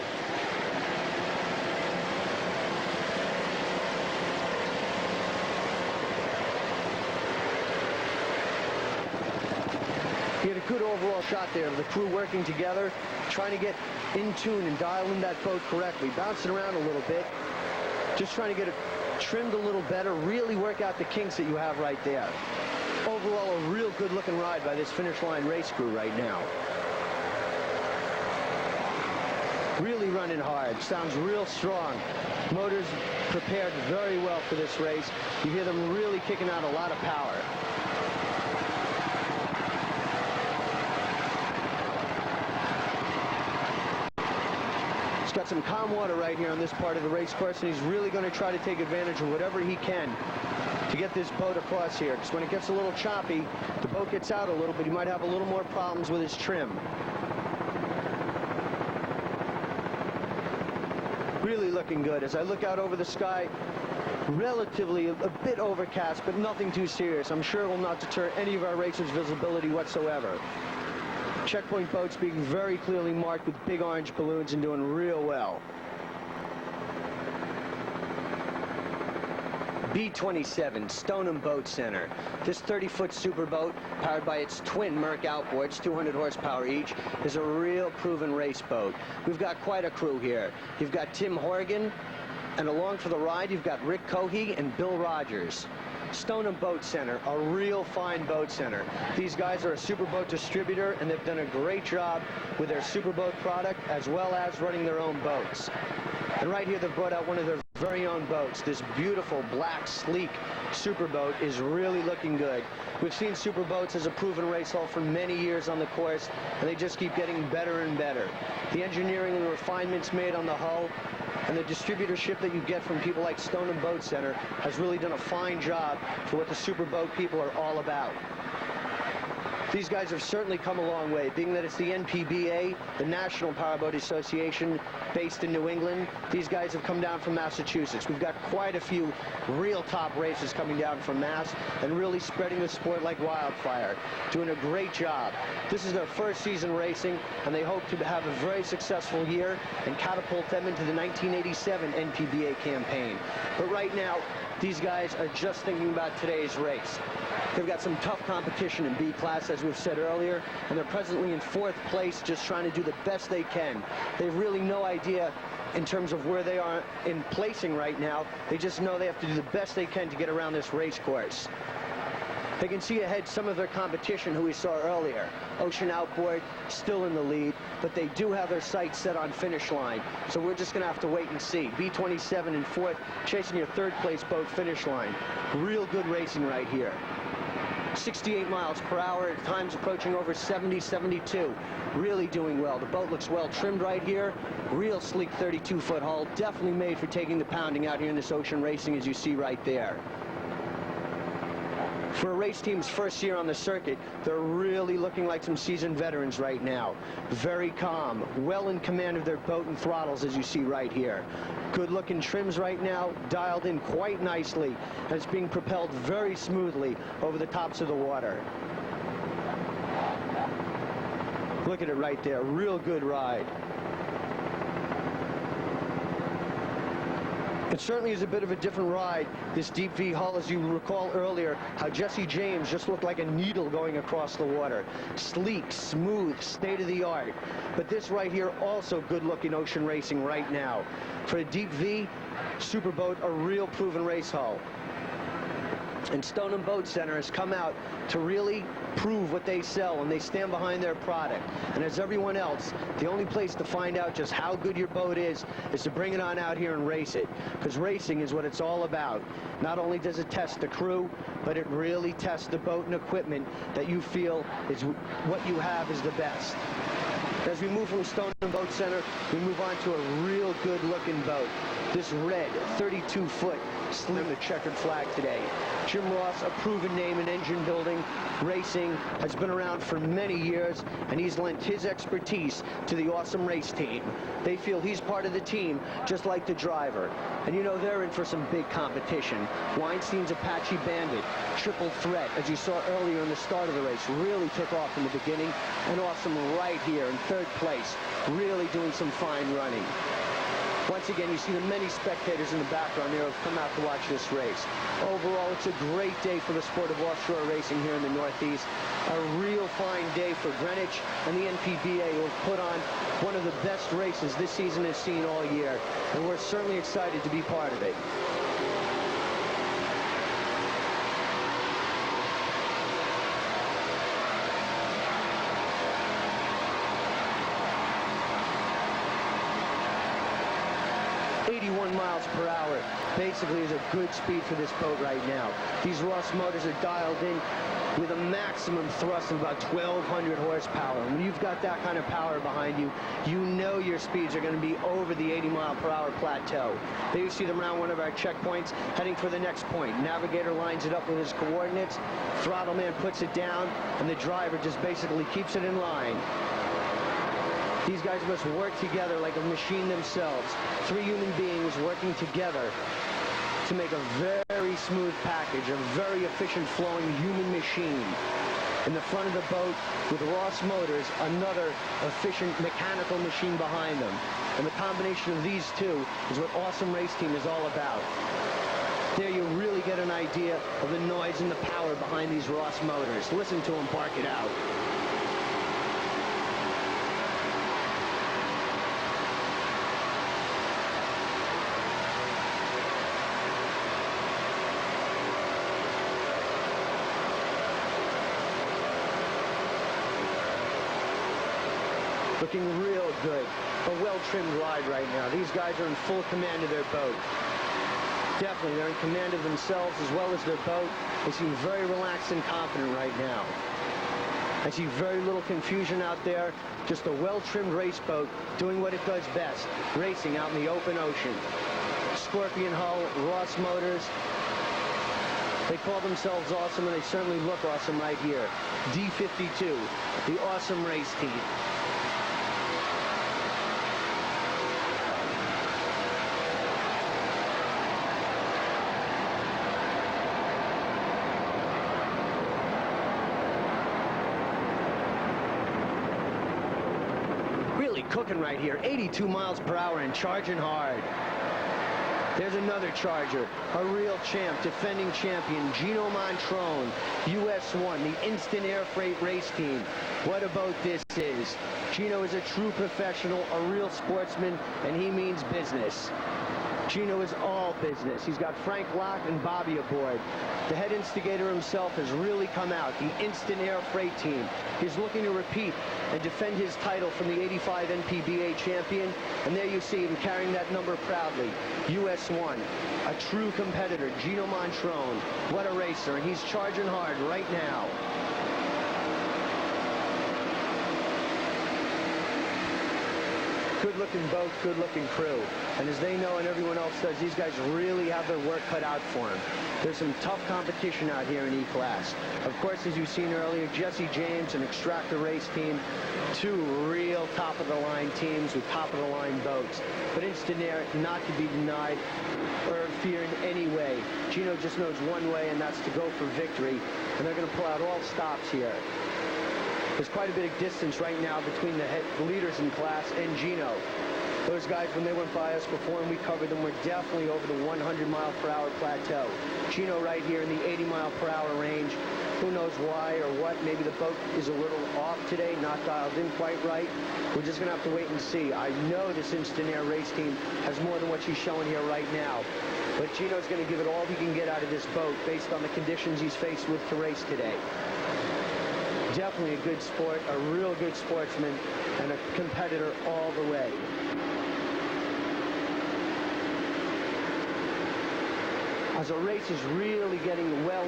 You had a good overall shot there of the crew working together, trying to get in tune and dial in that boat correctly, bouncing around a little bit, just trying to get it trimmed a little better, really work out the kinks that you have right there. Overall, a real good-looking ride by this finish line race crew right now. Really running hard, sounds real strong. Motors prepared very well for this race. You hear them really kicking out a lot of power. He's got some calm water right here on this part of the race course, and he's really going to try to take advantage of whatever he can to get this boat across here, because when it gets a little choppy, the boat gets out a little bit. He might have a little more problems with his trim. Really looking good. As I look out over the sky, relatively a bit overcast, but nothing too serious. I'm sure it will not deter any of our racers' visibility whatsoever. Checkpoint boats being very clearly marked with big orange balloons and doing real well. B-27, Stoneham Boat Center. This 30-foot superboat, powered by its twin Merc outboards, 200 horsepower each, is a real proven race boat. We've got quite a crew here. You've got Tim Horgan, and along for the ride, you've got Rick Cohey and Bill Rogers. Stoneham Boat Center, a real fine boat center. These guys are a superboat distributor, and they've done a great job with their superboat product, as well as running their own boats. And right here, they've brought out one of their very own boats. This beautiful, black, sleek superboat is really looking good. We've seen superboats as a proven race hull for many years on the course, and they just keep getting better and better. The engineering and the refinements made on the hull and the distributorship that you get from people like Stoneham Boat Center has really done a fine job for what the superboat people are all about. These guys have certainly come a long way, being that it's the NPBA, the National Powerboat Association, based in New England. These guys have come down from Massachusetts. We've got quite a few real top races coming down from Mass and really spreading the sport like wildfire, doing a great job. This is their first season racing, and they hope to have a very successful year and catapult them into the 1987 NPBA campaign. But right now, these guys are just thinking about today's race. They've got some tough competition in B class, as we've said earlier, and they're presently in 4th place, just trying to do the best they can. They've really no idea in terms of where they are in placing right now. They just know they have to do the best they can to get around this race course. They can see ahead some of their competition who we saw earlier. Ocean Outboard still in the lead, but they do have their sights set on finish line. So we're just going to have to wait and see. B-27 in 4th, chasing your 3rd place boat finish line. Real good racing right here. 68 miles per hour, at times approaching over 70, 72. Really doing well. The boat looks well trimmed right here. Real sleek 32-foot hull, definitely made for taking the pounding out here in this ocean racing, as you see right there. For a race team's first year on the circuit, they're really looking like some seasoned veterans right now. Very calm, well in command of their boat and throttles, as you see right here. Good looking trims right now, dialed in quite nicely, and it's being propelled very smoothly over the tops of the water. Look at it right there, real good ride. It certainly is a bit of a different ride, this deep V hull, as you recall earlier, how Jesse James just looked like a needle going across the water. Sleek, smooth, state-of-the-art. But this right here, also good-looking ocean racing right now. For a deep V, superboat, a real proven race hull. And Stoneham Boat Center has come out to really prove what they sell, and they stand behind their product. And as everyone else, the only place to find out just how good your boat is to bring it on out here and race it. Because racing is what it's all about. Not only does it test the crew, but it really tests the boat and equipment that you feel is what you have is the best. As we move from Stone Boat Center, we move on to a real good-looking boat. This red 32-foot slim, the checkered flag today. Jim Ross, a proven name in engine building, racing, has been around for many years, and he's lent his expertise to the Awesome Race team. They feel he's part of the team, just like the driver. And you know they're in for some big competition. Weinstein's Apache Bandit, triple threat, as you saw earlier in the start of the race, really took off in the beginning. And Awesome right here in third place, really doing some fine running. Once again, you see the many spectators in the background there who have come out to watch this race. Overall, it's a great day for the sport of offshore racing here in the Northeast. A real fine day for Greenwich and the NPBA, who have put on one of the best races this season has seen all year. And we're certainly excited to be part of it. Miles per hour basically is a good speed for this boat right now. These Ross motors are dialed in with a maximum thrust of about 1,200 horsepower. And when you've got that kind of power behind you, you know your speeds are going to be over the 80-mile-per-hour plateau. There you see them around one of our checkpoints, heading for the next point. Navigator lines it up with his coordinates, throttle man puts it down, and the driver just basically keeps it in line. These guys must work together like a machine themselves. Three human beings working together to make a very smooth package, a very efficient flowing human machine. In the front of the boat with Ross Motors, another efficient mechanical machine behind them. And the combination of these two is what Awesome Race Team is all about. There you really get an idea of the noise and the power behind these Ross Motors. Listen to them bark it out. Looking real good. A well-trimmed ride right now. These guys are in full command of their boat. Definitely, they're in command of themselves as well as their boat. They seem very relaxed and confident right now. I see very little confusion out there. Just a well-trimmed race boat doing what it does best, racing out in the open ocean. Scorpion hull, Ross Motors. They call themselves awesome, and they certainly look awesome right here. D52, the Awesome Race Team. Cooking right here, 82 miles per hour and charging hard. There's another charger, a real champ, defending champion, Gino Montrone, US1, the Instant Air Freight Race Team. What a boat this is. Gino is a true professional, a real sportsman, and he means business. Gino is all business. He's got Frank Locke and Bobby aboard. The head instigator himself has really come out, the Instant Air Freight Team. He's looking to repeat and defend his title from the 85 NPBA champion. And there you see him carrying that number proudly. US1, a true competitor, Gino Montrone. What a racer, and he's charging hard right now. Good-looking boat, good-looking crew. And as they know and everyone else does, these guys really have their work cut out for them. There's some tough competition out here in E-Class. Of course, as you've seen earlier, Jesse James and Extractor Race Team, two real top-of-the-line teams with top-of-the-line boats. But Instant Air, not to be denied or feared in any way. Gino just knows one way, and that's to go for victory. And they're going to pull out all stops here. There's quite a bit of distance right now between the leaders in class and Gino. Those guys, when they went by us before and we covered them, were definitely over the 100-mile-per-hour plateau. Gino right here in the 80-mile-per-hour range. Who knows why or what? Maybe the boat is a little off today, not dialed in quite right. We're just going to have to wait and see. I know this Instant Air Race Team has more than what she's showing here right now. But Gino's going to give it all he can get out of this boat based on the conditions he's faced with to race today. Definitely a good sport, a real good sportsman, and a competitor all the way. As our race is really getting well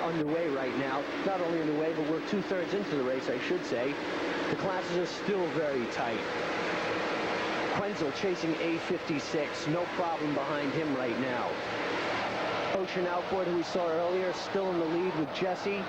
underway right now, not only underway, but we're 2/3 into the race, I should say. The classes are still very tight. Quenzel chasing A56, no problem behind him right now. Ocean Outboard, who we saw earlier, still in the lead with Jesse,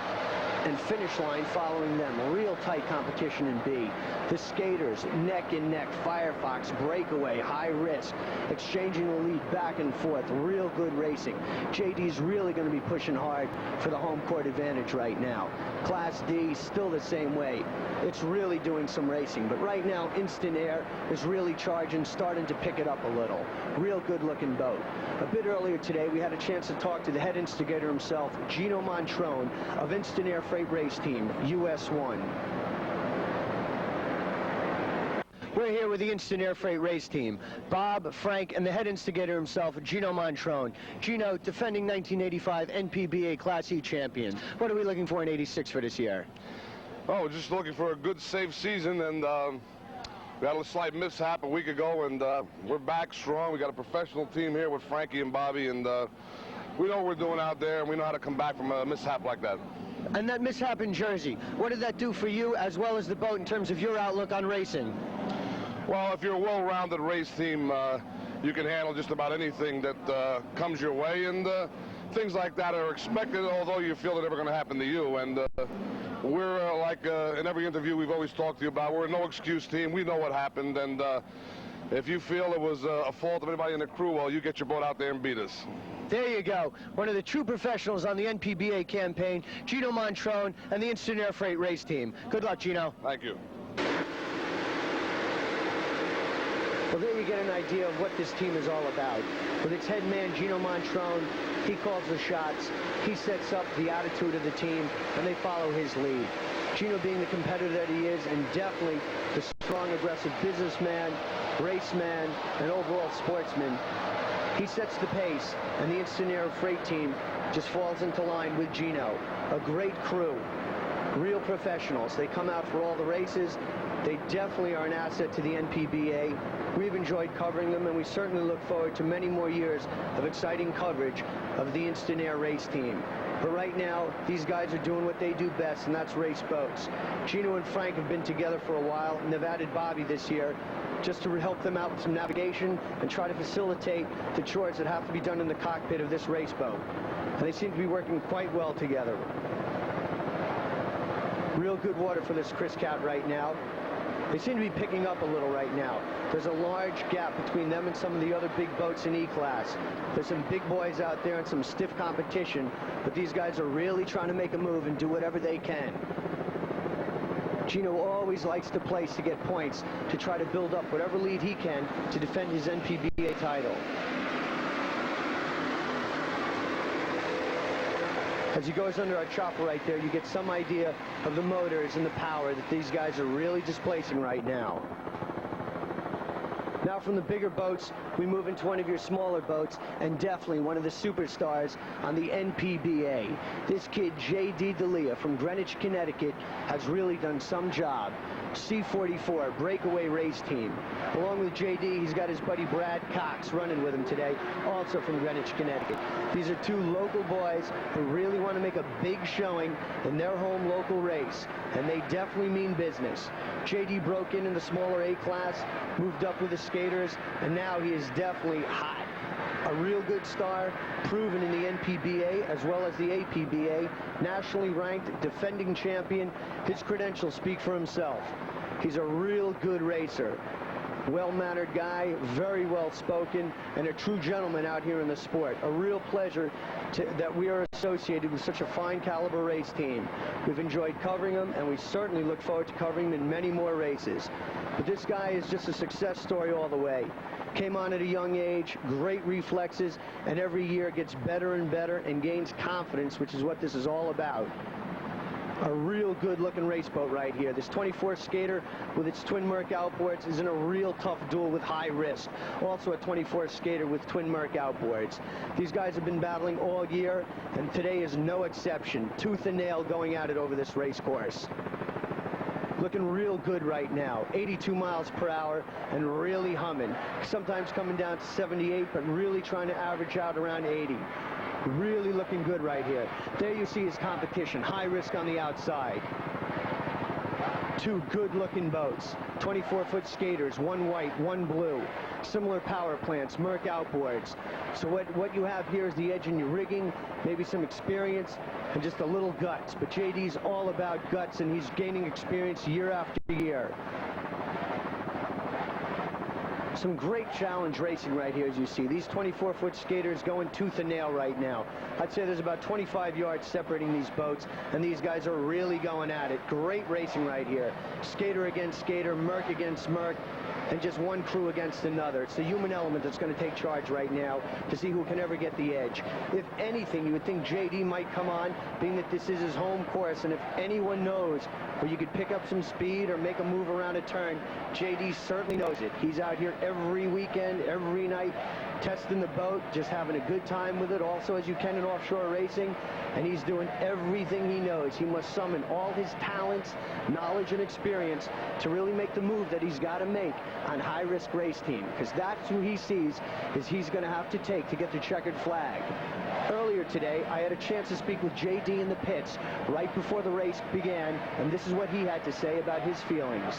and Finish Line following them. Real tight competition in B. The skaters, neck and neck. Firefox, Breakaway, High Risk, exchanging the lead back and forth. Real good racing. JD's really going to be pushing hard for the home court advantage right now. Class D, still the same way. It's really doing some racing, but right now Instant Air is really charging, starting to pick it up a little. Real good looking boat. A bit earlier today, we had a chance to talk to the head instigator himself, Gino Montrone of Instant Air Freight Race Team, US 1. We're here with the Instant Air Freight Race Team, Bob, Frank, and the head instigator himself, Gino Montrone. Gino, defending 1985 NPBA Class E champion. What are we looking for in 86 for this year? Oh, just looking for a good, safe season, and we had a slight mishap a week ago, and we're back strong. We got a professional team here with Frankie and Bobby, and we know what we're doing out there, and we know how to come back from a mishap like that. And that mishap in Jersey, what did that do for you as well as the boat in terms of your outlook on racing? Well, if you're a well-rounded race team, you can handle just about anything that comes your way, and things like that are expected, although you feel they're never going to happen to you. And we're like in every interview we've always talked to you about, we're a no-excuse team. We know what happened, and if you feel it was a fault of anybody in the crew, well, you get your boat out there and beat us. There you go. One of the true professionals on the NPBA campaign, Gino Montrone and the Instant Air Freight Race Team. Good luck, Gino. Thank you. Well, there you get an idea of what this team is all about. With its head man, Gino Montrone, he calls the shots, he sets up the attitude of the team, and they follow his lead. Gino being the competitor that he is, and definitely the strong, aggressive businessman, raceman, and overall sportsman, he sets the pace, and the Instant Air Freight Team just falls into line with Gino. A great crew, real professionals. They come out for all the races. They definitely are an asset to the NPBA. We've enjoyed covering them, and we certainly look forward to many more years of exciting coverage of the Instant Air Race Team. But right now, these guys are doing what they do best, and that's race boats. Gino and Frank have been together for a while, and they've added Bobby this year just to help them out with some navigation and try to facilitate the chores that have to be done in the cockpit of this race boat. And they seem to be working quite well together. Real good water for this Chris Cat right now. They seem to be picking up a little right now. There's a large gap between them and some of the other big boats in E-Class. There's some big boys out there and some stiff competition, but these guys are really trying to make a move and do whatever they can. Gino always likes to place to get points to try to build up whatever lead he can to defend his NPBA title. As he goes under our chopper right there, you get some idea of the motors and the power that these guys are really displaying right now. Now from the bigger boats, we move into one of your smaller boats, and definitely one of the superstars on the NPBA. This kid, JD Deia from Greenwich, Connecticut, has really done some job. C-44, Breakaway Race Team. Along with JD, he's got his buddy Brad Cox running with him today, also from Greenwich, Connecticut. These are two local boys who really want to make a big showing in their home local race, and they definitely mean business. JD broke in the smaller A class, moved up with the skaters, and now he is definitely hot. A real good star, proven in the NPBA as well as the APBA, nationally ranked, defending champion. His credentials speak for himself. He's a real good racer. Well-mannered guy, very well-spoken, and a true gentleman out here in the sport. A real pleasure that we are associated with such a fine caliber race team. We've enjoyed covering him, and we certainly look forward to covering him in many more races. But this guy is just a success story all the way. Came on at a young age, great reflexes, and every year gets better and better and gains confidence, which is what this is all about. A real good-looking race boat right here. This 24 skater with its twin Merc outboards is in a real tough duel with High Risk. Also a 24 skater with twin Merc outboards. These guys have been battling all year, and today is no exception. Tooth and nail going at it over this race course. Looking real good right now. 82 miles per hour and really humming. Sometimes coming down to 78, but really trying to average out around 80. Really looking good right here. There you see his competition. High Risk on the outside. Two good-looking boats, 24-foot skaters, one white, one blue, similar power plants, Merc outboards. So what you have here is the edge in your rigging, maybe some experience, and just a little guts. But JD's all about guts, and he's gaining experience year after year. Some great challenge racing right here, as you see. These 24-foot skaters going tooth and nail right now. I'd say there's about 25 yards separating these boats, and these guys are really going at it. Great racing right here. Skater against skater, Merc against Merc, and just one crew against another. It's the human element that's going to take charge right now to see who can ever get the edge. If anything, you would think JD might come on, being that this is his home course, and if anyone knows where you could pick up some speed or make a move around a turn, JD certainly knows it. He's out here every weekend, every night, testing the boat, just having a good time with it, also as you can in offshore racing, and he's doing everything he knows. He must summon all his talents, knowledge, and experience to really make the move that he's got to make on high-risk race team, because that's who he sees is he's going to have to take to get the checkered flag. Earlier today, I had a chance to speak with JD in the pits right before the race began, and this is what he had to say about his feelings.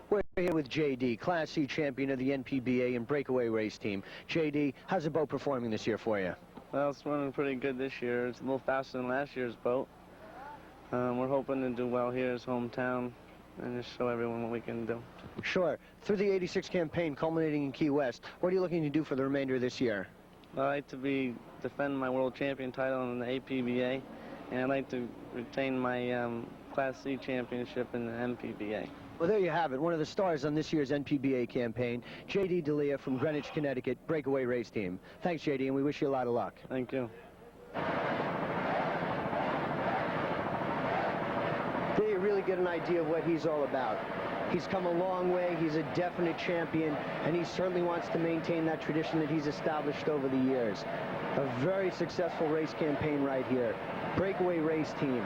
We're here with JD, Class C champion of the NPBA and Breakaway race team. JD, how's the boat performing this year for you? Well, it's running pretty good this year. It's a little faster than last year's boat. We're hoping to do well here as hometown and just show everyone what we can do. Sure. Through the 86 campaign culminating in Key West, what are you looking to do for the remainder of this year? I'd like to defend my world champion title in the APBA, and I'd like to retain my Class C championship in the NPBA. Well, there you have it. One of the stars on this year's NPBA campaign, JD Deia from Greenwich, Connecticut, Breakaway race team. Thanks, JD, and we wish you a lot of luck. Thank you. There you really get an idea of what he's all about. He's come a long way, he's a definite champion, and he certainly wants to maintain that tradition that he's established over the years. A very successful race campaign right here. Breakaway race team.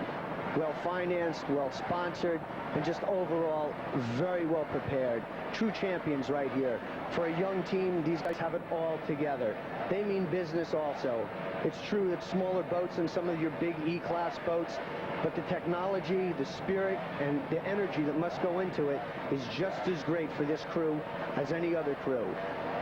Well-financed, well-sponsored, and just overall very well prepared. True champions right here. For a young team, these guys have it all together. They mean business also. It's true that smaller boats than some of your big E-class boats, but the technology, the spirit, and the energy that must go into it is just as great for this crew as any other crew.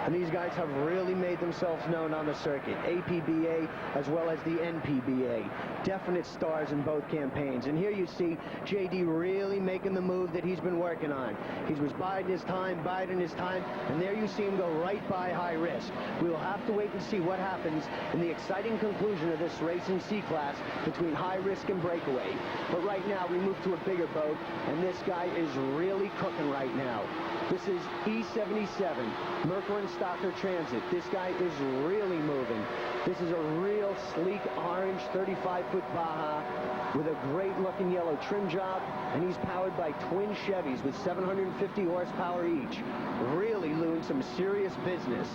And these guys have really made themselves known on the circuit, APBA as well as the NPBA. Definite stars in both campaigns. And here you see JD really making the move that he's been working on. He was biding his time, and there you see him go right by high risk. We will have to wait and see what happens in the exciting conclusion of this race in C-class between high risk and breakaway. But right now we move to a bigger boat, and this guy is really cooking right now. This is E77, Mercury and Stalker Transit. This guy is really moving. This is a real sleek orange 35-foot Baja with a great-looking yellow trim job, and he's powered by twin Chevys with 750 horsepower each. Really doing some serious business.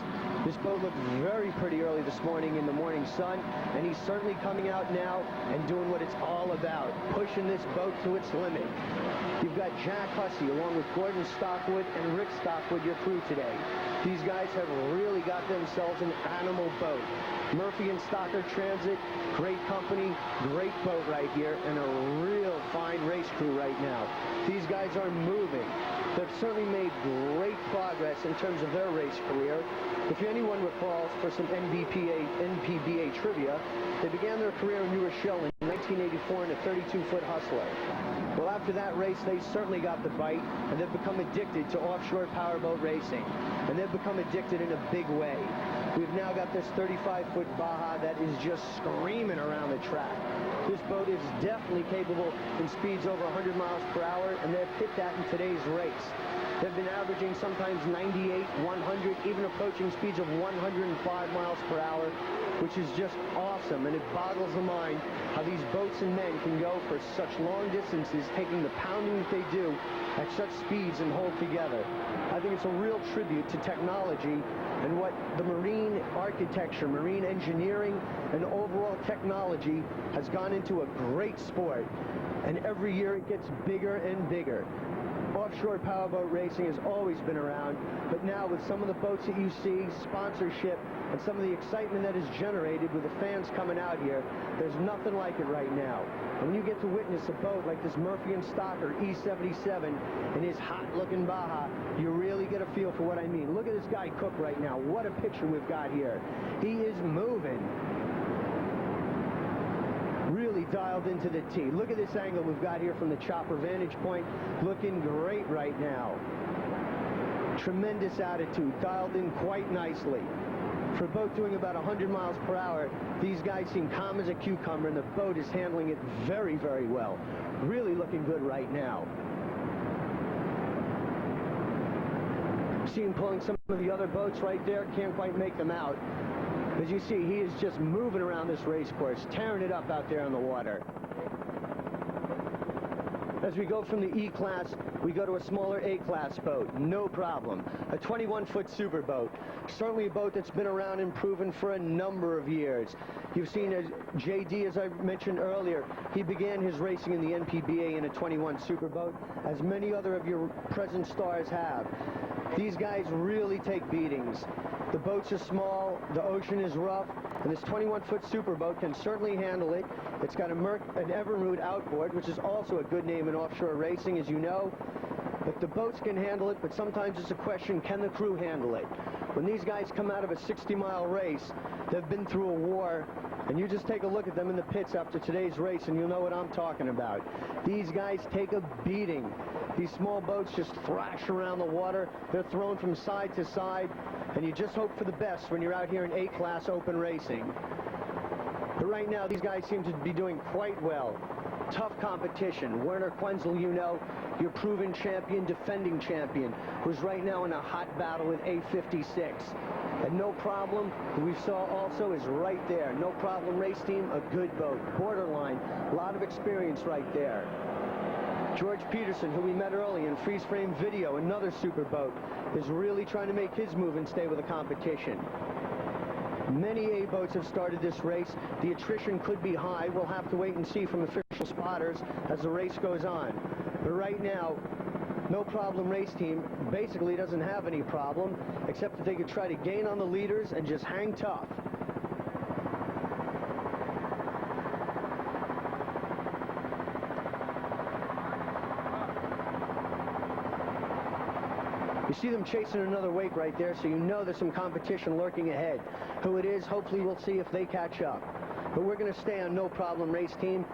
This boat looked very pretty early this morning in the morning sun, and he's certainly coming out now and doing what it's all about, pushing this boat to its limit. You've got Jack Hussey along with Gordon Stockwood and Rick Stockwood, your crew today. These guys have really got themselves an animal boat. Murphy and Stalker Transit, great company, great boat right here, and a real fine race crew right now. These guys are moving. They've certainly made great progress in terms of their race career. If anyone recalls for some NPBA trivia, they began their career in New Rochelle in 1984 in a 32-foot Hustler. Well, after that race, they certainly got the bite, and they've become addicted to offshore powerboat racing. And they've become addicted in a big way. We've now got this 35-foot Baja that is just screaming around the track. This boat is definitely capable in speeds over 100 miles per hour, and they've hit that in today's race. They've been averaging sometimes 98, 100, even approaching speeds of 105 miles per hour, which is just awesome, and it boggles the mind how these boats and men can go for such long distances, taking the pounding that they do at such speeds and hold together. I think it's a real tribute to technology and what the marine architecture, marine engineering, and overall technology has gone into a great sport. And every year it gets bigger and bigger. Offshore powerboat racing has always been around, but now with some of the boats that you see, sponsorship, and some of the excitement that is generated with the fans coming out here, there's nothing like it right now. And when you get to witness a boat like this Murphy & Stalker E77 in his hot-looking Baja, you really get a feel for what I mean. Look at this guy Cook right now. What a picture we've got here. He is moving. Really dialed into the tee. Look at this angle we've got here from the chopper vantage point. Looking great right now. Tremendous attitude. Dialed in quite nicely. For a boat doing about 100 miles per hour, these guys seem calm as a cucumber, and the boat is handling it very, very well. Really looking good right now. See him pulling some of the other boats right there. Can't quite make them out. As you see, he is just moving around this race course, tearing it up out there on the water. As we go from the E-class, we go to a smaller A-class boat, no problem. A 21-foot super boat. Certainly a boat that's been around and proven for a number of years. You've seen JD, as I mentioned earlier, he began his racing in the NPBA in a 21 super boat, as many other of your present stars have. These guys really take beatings. The boats are small, the ocean is rough, and this 21-foot super boat can certainly handle it. It's got an Everroot Outboard, which is also a good name in offshore racing, as you know. But the boats can handle it, but sometimes it's a question, can the crew handle it? When these guys come out of a 60-mile race, they've been through a war, and you just take a look at them in the pits after today's race, and you'll know what I'm talking about. These guys take a beating. These small boats just thrash around the water. They're thrown from side to side, and you just hope for the best when you're out here in A-class open racing. But right now, these guys seem to be doing quite well. Tough competition. Werner Quenzel, you know, your proven champion, defending champion, who's right now in a hot battle with A56. And No Problem, who we saw also, is right there. No Problem race team, a good boat. Borderline, a lot of experience right there. George Peterson, who we met early in freeze frame video, another super boat, is really trying to make his move and stay with the competition. Many A boats have started this race. The attrition could be high. We'll have to wait and see from official spotters as the race goes on. But right now, No Problem race team basically doesn't have any problem, except that they could try to gain on the leaders and just hang tough. You see them chasing another wake right there, so you know there's some competition lurking ahead. Who it is, hopefully we'll see if they catch up. But we're going to stay on No Problem race team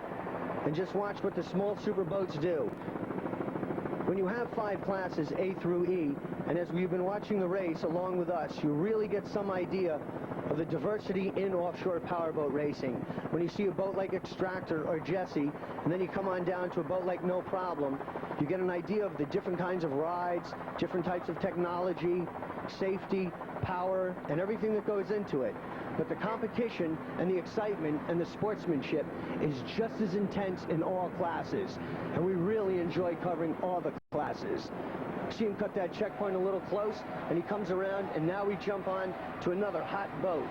and just watch what the small super boats do. When you have 5 classes, A through E, and as we've been watching the race along with us, you really get some idea of the diversity in offshore powerboat racing. When you see a boat like Extractor or Jesse, and then you come on down to a boat like No Problem, you get an idea of the different kinds of rides, different types of technology, safety, power, and everything that goes into it. But the competition and the excitement and the sportsmanship is just as intense in all classes. And we really enjoy covering all the classes. See him cut that checkpoint a little close, and he comes around, and now we jump on to another hot boat.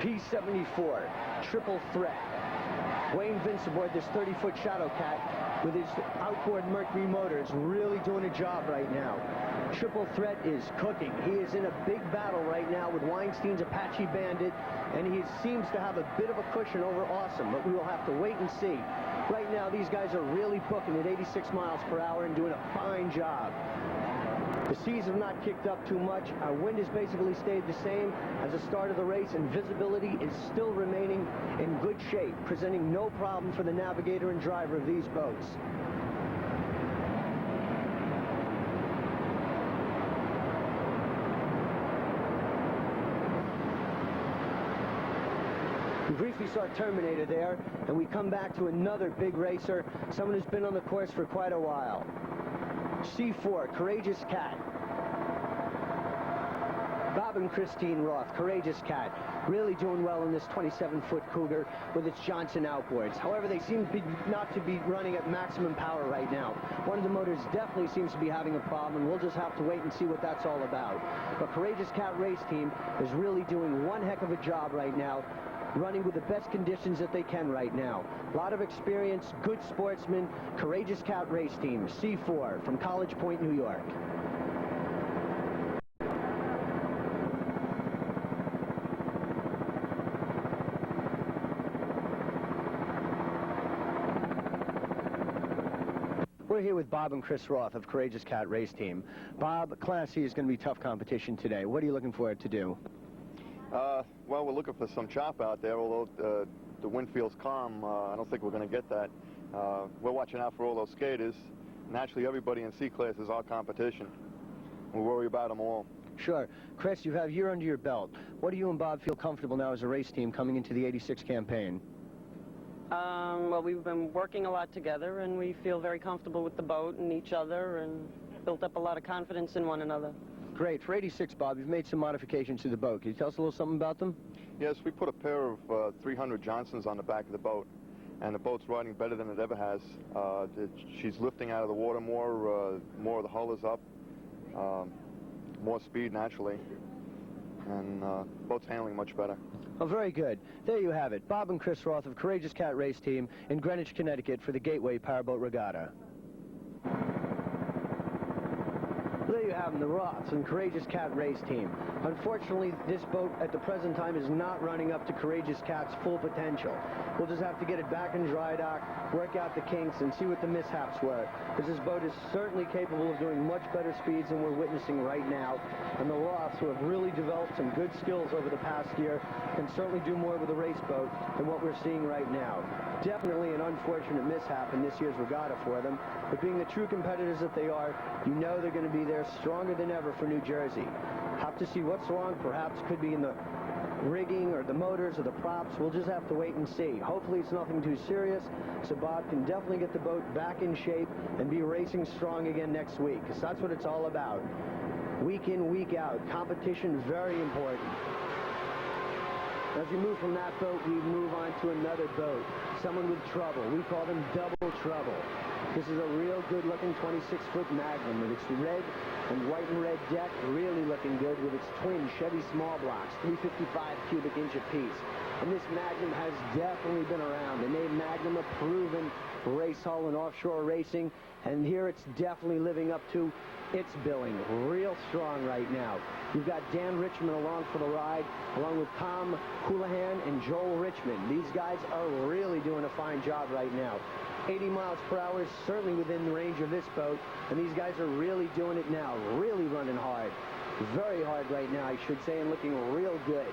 P74, triple threat. Wayne Vince aboard this 30-foot Shadow Cat with his outboard Mercury motors, really doing a job right now. Triple threat is cooking. He is in a big battle right now with Weinstein's Apache Bandit, and he seems to have a bit of a cushion over Awesome, but we will have to wait and see. Right now, these guys are really booking at 86 miles per hour and doing a fine job. The seas have not kicked up too much. Our wind has basically stayed the same as the start of the race, and visibility is still remaining in good shape, presenting no problem for the navigator and driver of these boats. We briefly saw Terminator there, and we come back to another big racer, someone who's been on the course for quite a while. C4, Courageous Cat. Bob and Christine Roth, Courageous Cat, really doing well in this 27-foot Cougar with its Johnson outboards. However, they seem not to be running at maximum power right now. One of the motors definitely seems to be having a problem. We'll just have to wait and see what that's all about. But Courageous Cat race team is really doing one heck of a job right now running with the best conditions that they can right now. A lot of experience, good sportsmen, Courageous Cat Race Team, C4 from College Point, New York. We're here with Bob and Chris Roth of Courageous Cat Race Team. Bob, Class C is going to be tough competition today. What are you looking for it to do? Well, we're looking for some chop out there, although the wind feels calm. I don't think we're going to get that. We're watching out for all those skaters. Naturally, everybody in C-Class is our competition. We worry about them all. Sure. Chris, you have a year under your belt. What do you and Bob feel comfortable now as a race team coming into the 86 campaign? Well, we've been working a lot together, and we feel very comfortable with the boat and each other, and built up a lot of confidence in one another. Great. For 86, Bob, you've made some modifications to the boat. Can you tell us a little something about them? Yes, we put a pair of 300 Johnsons on the back of the boat, and the boat's riding better than it ever has. She's lifting out of the water more of the hull is up, more speed naturally, and the boat's handling much better. Oh, very good. There you have it. Bob and Chris Roth of Courageous Cat Race Team in Greenwich, Connecticut for the Gateway Powerboat Regatta. There you have them, the Roths and Courageous Cat Race Team. Unfortunately, this boat at the present time is not running up to Courageous Cat's full potential. We'll just have to get it back in dry dock, work out the kinks, and see what the mishaps were. Because this boat is certainly capable of doing much better speeds than we're witnessing right now. And the Roths, who have really developed some good skills over the past year, can certainly do more with a race boat than what we're seeing right now. Definitely an unfortunate mishap in this year's regatta for them. But being the true competitors that they are, you know they're going to be there stronger than ever for New Jersey. Have to see what's wrong. Perhaps could be in the rigging or the motors or the props. We'll just have to wait and see. Hopefully it's nothing too serious, so Bob can definitely get the boat back in shape and be racing strong again next week, because that's what it's all about. Week in, week out. Competition, very important. As we move from that boat, we move on to another boat. Someone with trouble. We call them Double Trouble. This is a real good-looking 26-foot Magnum with its red and white and red deck, really looking good with its twin Chevy small blocks, 355 cubic inch apiece. And this Magnum has definitely been around. The name Magnum, a proven race hull in offshore racing, and here it's definitely living up to its billing. Real strong right now. You've got Dan Richmond along for the ride, along with Tom Houlihan and Joel Richmond. These guys are really doing a fine job right now. 80 miles per hour is certainly within the range of this boat, and these guys are really doing it now, really running hard. Very hard right now, I should say, and looking real good.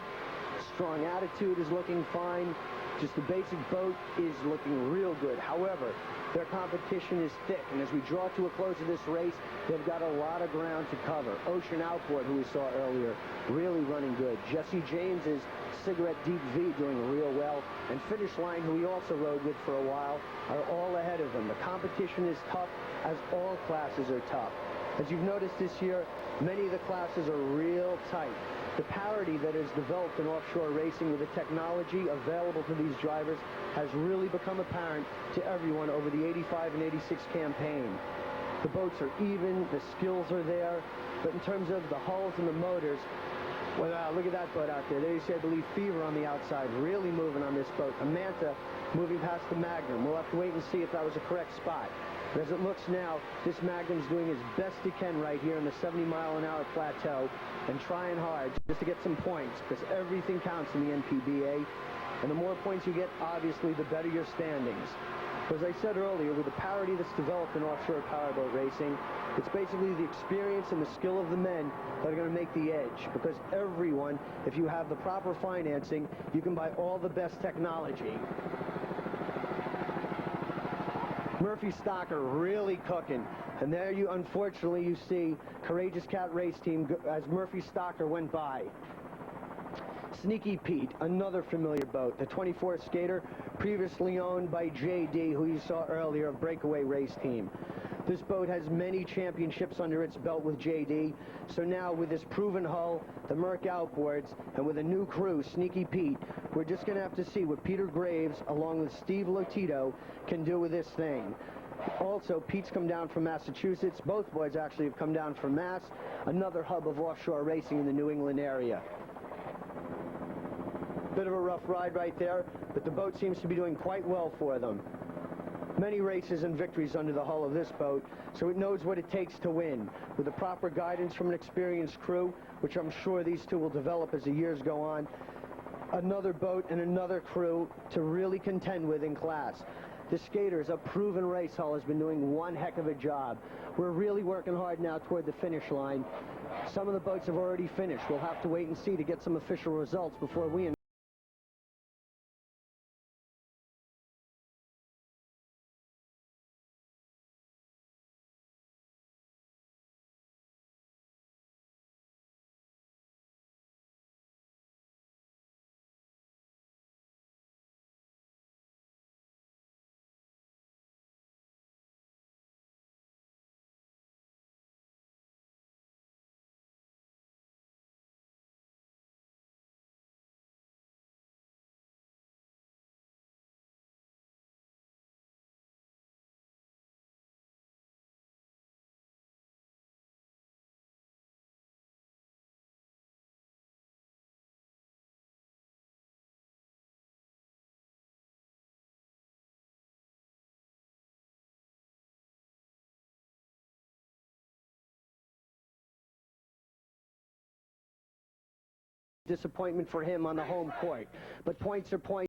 Strong attitude is looking fine. Just the basic boat is looking real good. However, their competition is thick, and as we draw to a close of this race, they've got a lot of ground to cover. Ocean Outboard, who we saw earlier, really running good. Jesse James's Cigarette Deep V doing real well, and Finish Line, who we also rode with for a while, are all ahead of them. The competition is tough, as all classes are tough. As you've noticed this year, many of the classes are real tight. The parity that is developed in offshore racing with the technology available to these drivers has really become apparent to everyone over the 85 and 86 campaign. The boats are even, the skills are there, but in terms of the hulls and the motors, well, look at that boat out there. There you see, I believe, Fever on the outside, really moving on this boat. A Manta moving past the Magnum. We'll have to wait and see if that was a correct spot. But as it looks now, this Magnum's doing as best he can right here in the 70-mile-an-hour plateau and trying hard just to get some points, because everything counts in the NPBA. And the more points you get, obviously, the better your standings. As I said earlier, with the parity that's developed in offshore powerboat racing, it's basically the experience and the skill of the men that are going to make the edge. Because everyone, if you have the proper financing, you can buy all the best technology. Murphy Stalker really cooking. And there you, unfortunately, you see Courageous Cat Race Team as Murphy Stalker went by. Sneaky Pete, another familiar boat, the 24 skater, previously owned by JD, who you saw earlier, of Breakaway Race Team. This boat has many championships under its belt with JD, so now with this proven hull, the Merc outboards, and with a new crew, Sneaky Pete, we're just going to have to see what Peter Graves, along with Steve Lotito, can do with this thing. Also, Pete's come down from Massachusetts. Both boys actually have come down from Mass, another hub of offshore racing in the New England area. Bit of a rough ride right there, but the boat seems to be doing quite well for them. Many races and victories under the hull of this boat, so it knows what it takes to win. With the proper guidance from an experienced crew, which I'm sure these two will develop as the years go on, another boat and another crew to really contend with in class. The Skaters, a proven race hull, has been doing one heck of a job. We're really working hard now toward the finish line. Some of the boats have already finished. We'll have to wait and see to get some official results before we disappointment for him on the home court. But points are points.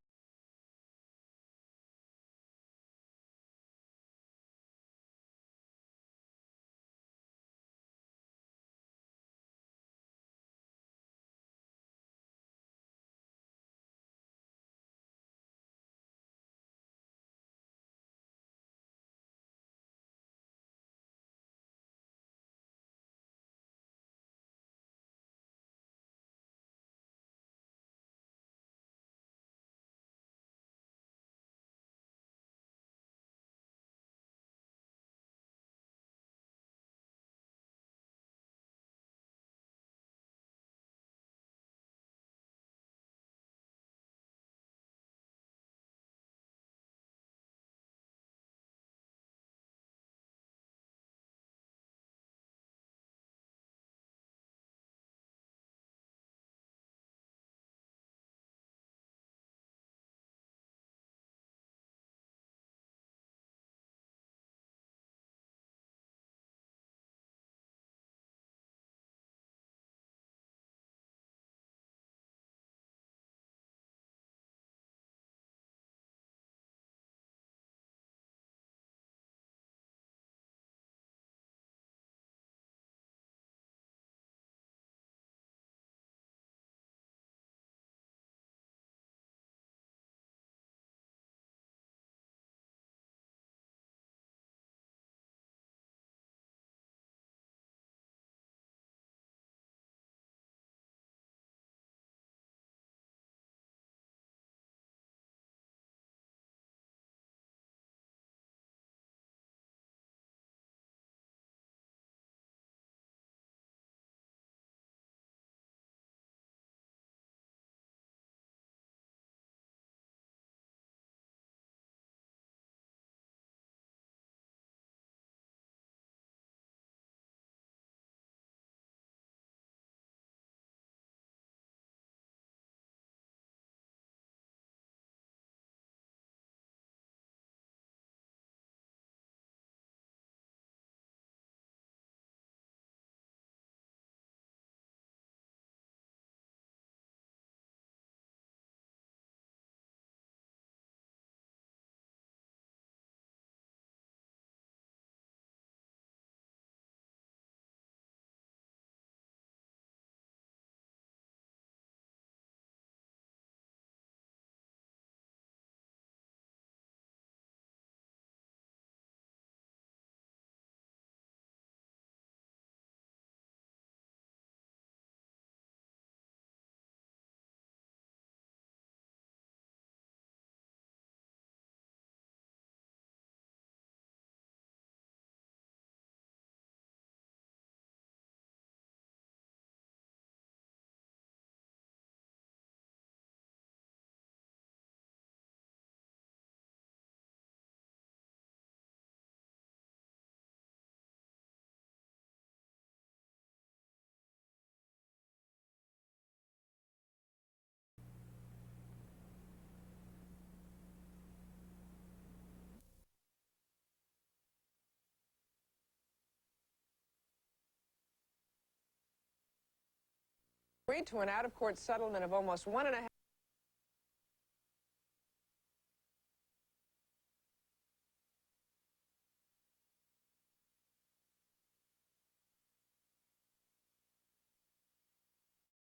agreed to an out-of-court settlement of almost $1.5